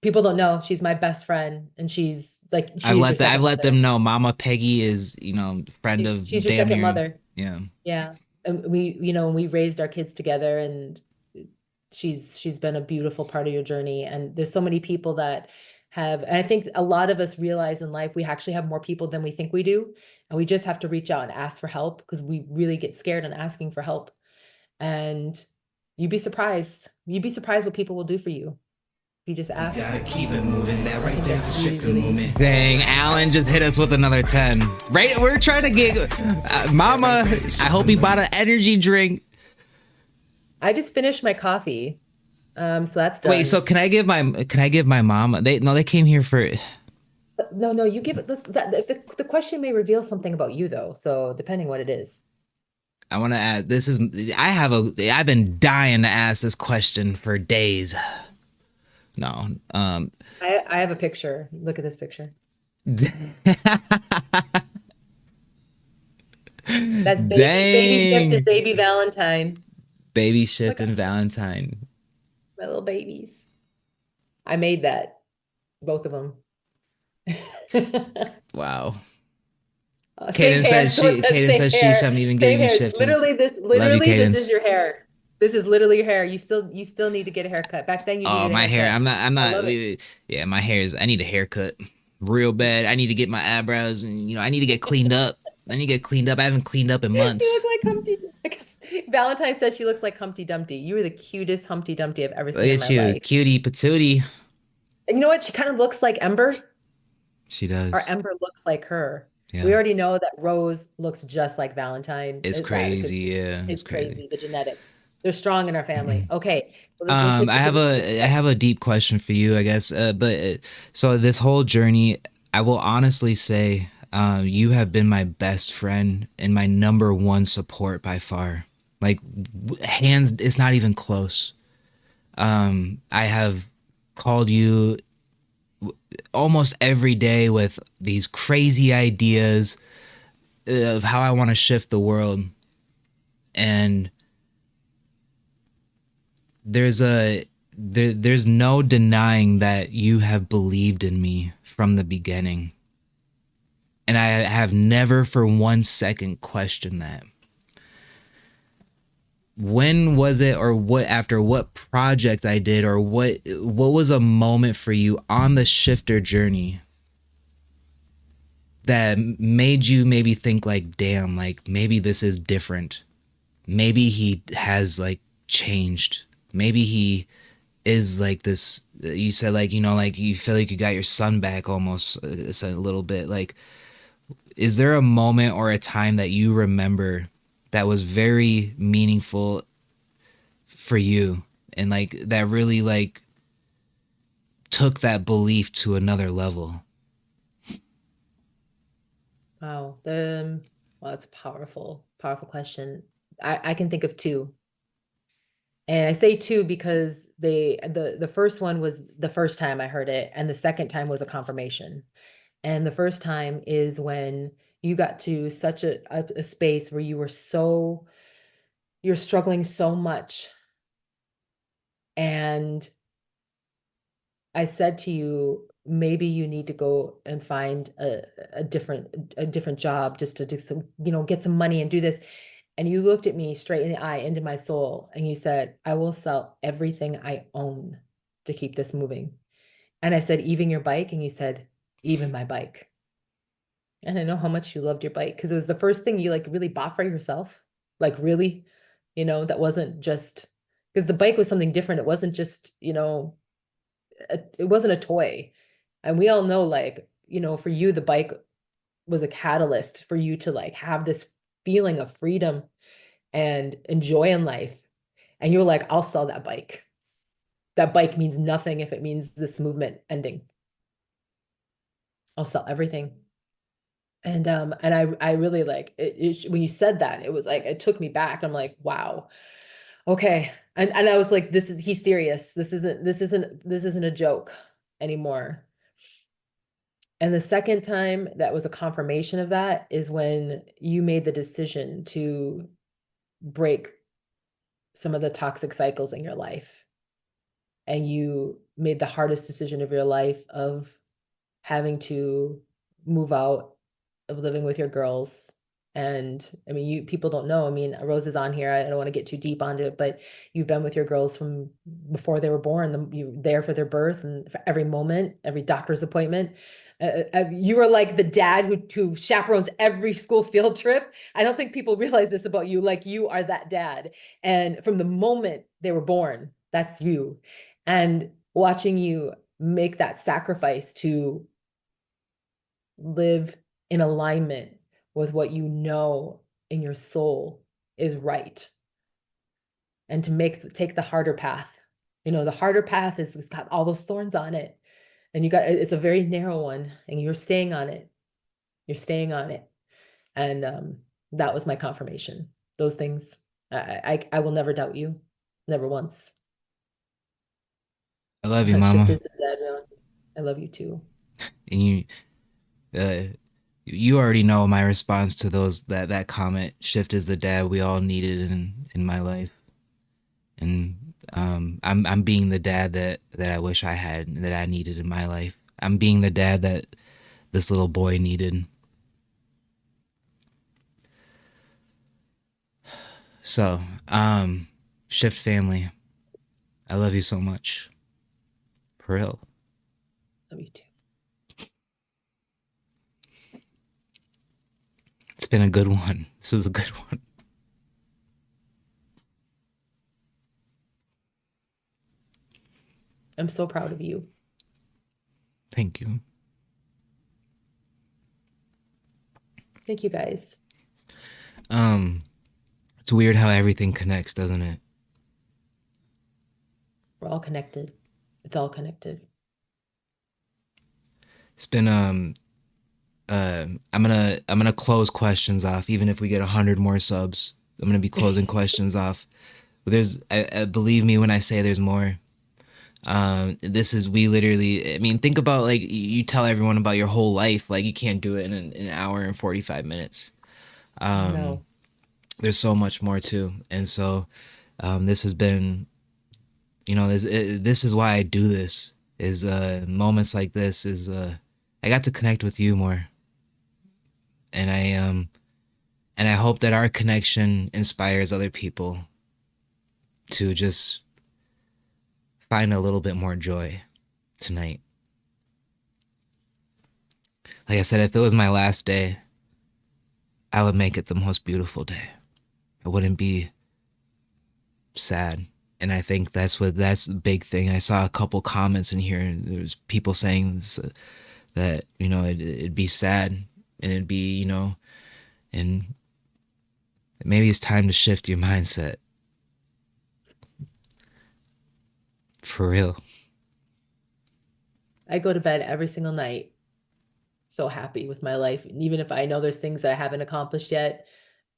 people don't know, she's my best friend, and she's like,
I've let them know Mama Peggy is, you know, friend of
she's your second mother.
Yeah.
Yeah. And we raised our kids together, and she's been a beautiful part of your journey. And there's so many people that and I think a lot of us realize in life, we actually have more people than we think we do. And we just have to reach out and ask for help, because we really get scared on asking for help. And you'd be surprised. What people will do for you. You just ask.
Gotta keep it moving. That right there's a shift the movement.
Dang, Alan just hit us with another 10. Right, we're trying to get Mama. I hope he bought an energy drink.
I just finished my coffee, so that's done.
Wait, so can I give my mom? They came here for.
No, you give it. The question may reveal something about you, though. So depending what it is.
I want to add. I've been dying to ask this question for days. No.
I have a picture. Look at this picture. That's baby Shyft and baby Valentine.
Baby Shyft and Valentine.
My little babies. I made that. Both of them.
Wow. Kaden says sheesh, I'm even getting you Shyft.
Literally, this is your hair. This is literally your hair. You still need to get a haircut. Back then you needed
my
a
hair.
haircut.
I'm not yeah, my hair is I need a haircut real bad. I need to get my eyebrows, and you know, I need to get cleaned up. I haven't cleaned up in months.
You look like Humpty. Valentine said she looks like Humpty Dumpty. You were the cutest Humpty Dumpty I've ever seen in my life.
Cutie patootie.
And you know what? She kind of looks like Ember.
She does.
Or Ember looks like her.
Yeah.
We already know that Rose looks just like Valentine.
It's crazy, yeah.
It's crazy. The genetics. They're strong in our family. Okay. So
I have a deep question for you, I guess. So this whole journey, I will honestly say, you have been my best friend and my number one support by far. Like hands, it's not even close. I have called you almost every day with these crazy ideas of how I want to shift the world. And there's there's no denying that you have believed in me from the beginning. And I have never for 1 second questioned that. When was it, or what, after what project I did, or what was a moment for you on the shifter journey that made you maybe think like, damn, like maybe this is different. Maybe he has like changed. Maybe he is like this. You said like, you know, like you feel like you got your son back almost a little bit. Like, is there a moment or a time that you remember that was very meaningful for you, and like that really like took that belief to another level?
Wow. Well, that's a powerful, powerful question. I can think of two. And I say two because the first one was the first time I heard it, and the second time was a confirmation. And the first time is when you got to such a space where you're struggling so much. And I said to you, maybe you need to go and find a different job just to do some, get some money and do this. And you looked at me straight in the eye, into my soul, and you said, I will sell everything I own to keep this moving. And I said, even your bike? And you said, even my bike. And I know how much you loved your bike because it was the first thing you like really bought for yourself. Like really, that wasn't just because the bike was something different. It wasn't just, it wasn't a toy. And we all know, like, for you, the bike was a catalyst for you to like have this feeling of freedom and enjoy in life. And you were like, I'll sell that bike. That bike means nothing if it means this movement ending. I'll sell everything. And I really like it, when you said that, it was like, it took me back. I'm like, wow, okay. And I was like, he's serious. This isn't a joke anymore. And the second time that was a confirmation of that is when you made the decision to break some of the toxic cycles in your life. And you made the hardest decision of your life of having to move out of living with your girls. And I mean, people don't know. I mean, Rose is on here. I don't want to get too deep onto it, but you've been with your girls from before they were born. You were there for their birth and for every moment, every doctor's appointment. You were like the dad who chaperones every school field trip. I don't think people realize this about you. Like, you are that dad. And from the moment they were born, that's you. And watching you make that sacrifice to live in alignment with what you know in your soul is right, and to take the harder path. The harder path it's got all those thorns on it, and it's a very narrow one, and you're staying on it. And that was my confirmation. Those things, I will never doubt you, never once.
I love you,
Shyft
mama.
is the dad. I love you too.
And you already know my response to that comment. Shyft is the dad we all needed in my life, and I'm being the dad that I wish I had, that I needed in my life. I'm being the dad that this little boy needed. So, Shyft family, I love you so much. For real.
Love you too.
It's been a good one. This was a good one.
I'm so proud of you.
Thank you.
Thank you, guys.
It's weird how everything connects, doesn't it?
We're all connected. It's all connected.
It's been I'm gonna close questions off, even if we get 100 more subs. I'm gonna be closing questions off. But believe me when I say there's more. We literally, I mean, think about, like, you tell everyone about your whole life, like you can't do it in an hour and 45 minutes.
No.
There's so much more too. And so this has been you know, this is why I do this. Is moments like this is I got to connect with you more, and I hope that our connection inspires other people to just find a little bit more joy tonight. Like I said, if it was my last day, I would make it the most beautiful day. I wouldn't be sad. And I think that's the big thing. I saw a couple comments in here, and there's people saying this, that, you know, it'd be sad, and it'd be, you know, and maybe it's time to shift your mindset. For real.
I go to bed every single night so happy with my life, even if I know there's things that I haven't accomplished yet.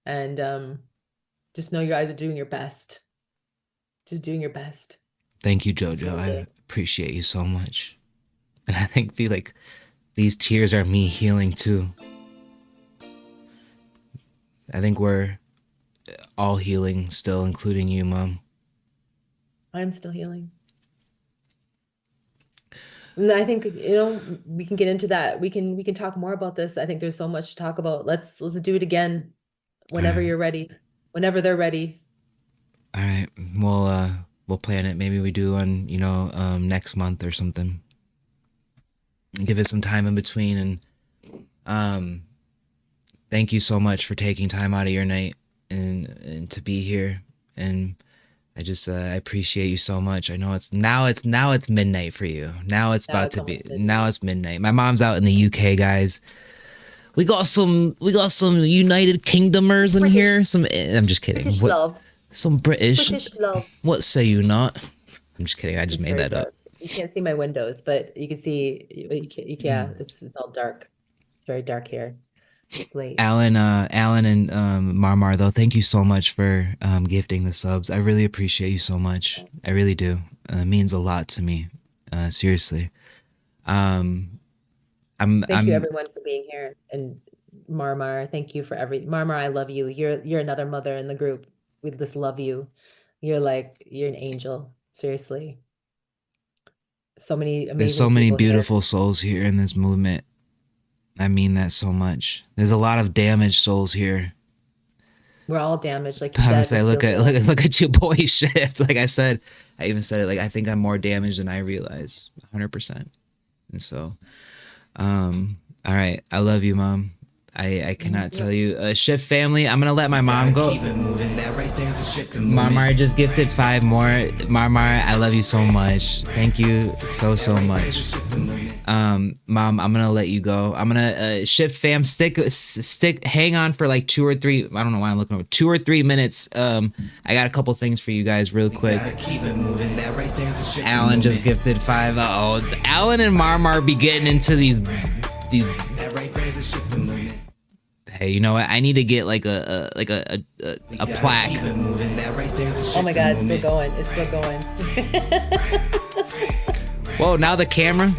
And just know you guys are doing your best. Just doing your best.
Thank you, Jojo. I appreciate you so much. And I think these tears are me healing too. I think we're all healing still, including you, Mom.
I'm still healing. And I think, you know, we can get into that. We can talk more about this. I think there's so much to talk about. Let's do it again whenever you're ready. Whenever they're ready.
All right. We'll plan it. Maybe we do on, you know, next month or something. Give it some time in between. And thank you so much for taking time out of your night and to be here. And I just I appreciate you so much. I know it's midnight for you. Now it's midnight. My mom's out in the UK, guys. We got some United Kingdomers in here. I'm just kidding.
British love.
Some British
love.
What say you not? I'm just kidding. I just made that up.
You can't see my windows, but you can see. Yeah, it's all dark. It's very dark here. It's late.
Alan and Marmar, though, thank you so much for gifting the subs. I really appreciate you so much. I really do. It means a lot to me. Seriously. Thank
you everyone for being here, and Marmar, thank you for Marmar. I love you. You're another mother in the group. We just love you. You're an angel. Seriously. So many amazing.
There's so many beautiful souls here in this movement. I mean that so much. There's a lot of damaged souls here.
We're all damaged, like you said.
Look at your boy Shyft. Like I said, I even said it. Like I think I'm more damaged than I realize, 100%. And so, all right, I love you, Mom. I cannot tell you. Shyft family, I'm gonna let my mom go. Marmar just gifted 5 more. Marmar, I love you so much. Thank you so much. Mom, I'm gonna let you go. I'm gonna Shyft fam, hang on for like 2 or 3. I don't know why I'm looking over 2 or 3 minutes. I got a couple things for you guys real quick. Alan just gifted 5. Alan and Marmar be getting into these. Hey, you know what? I need to get like a plaque.
Oh my God, it's still going. It's still going.
Whoa, now the camera.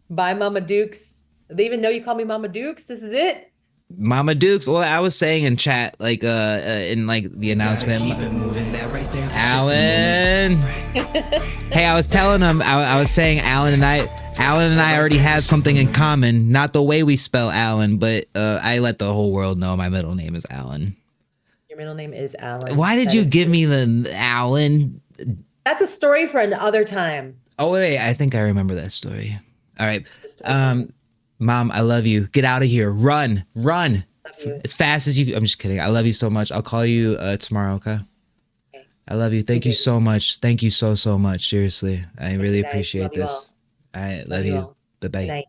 Bye, Mama Dukes. They even know you call me Mama Dukes? This is it?
Mama Dukes. Well, I was saying in chat, like in like the announcement. Alan. Hey, I was telling him, I was saying Alan and I already have something in common. Not the way we spell Alan, but I let the whole world know my middle name is Alan.
Your middle name is Alan.
Why did you give me the Alan?
That's a story for another time.
Oh, wait, I think I remember that story. All right. Mom, I love you. Get out of here. Run. As fast as you. I'm just kidding. I love you so much. I'll call you tomorrow, okay? I love you. Thank you so much. Thank you so much. Seriously. I really appreciate this. All right. Love you. Bye-bye.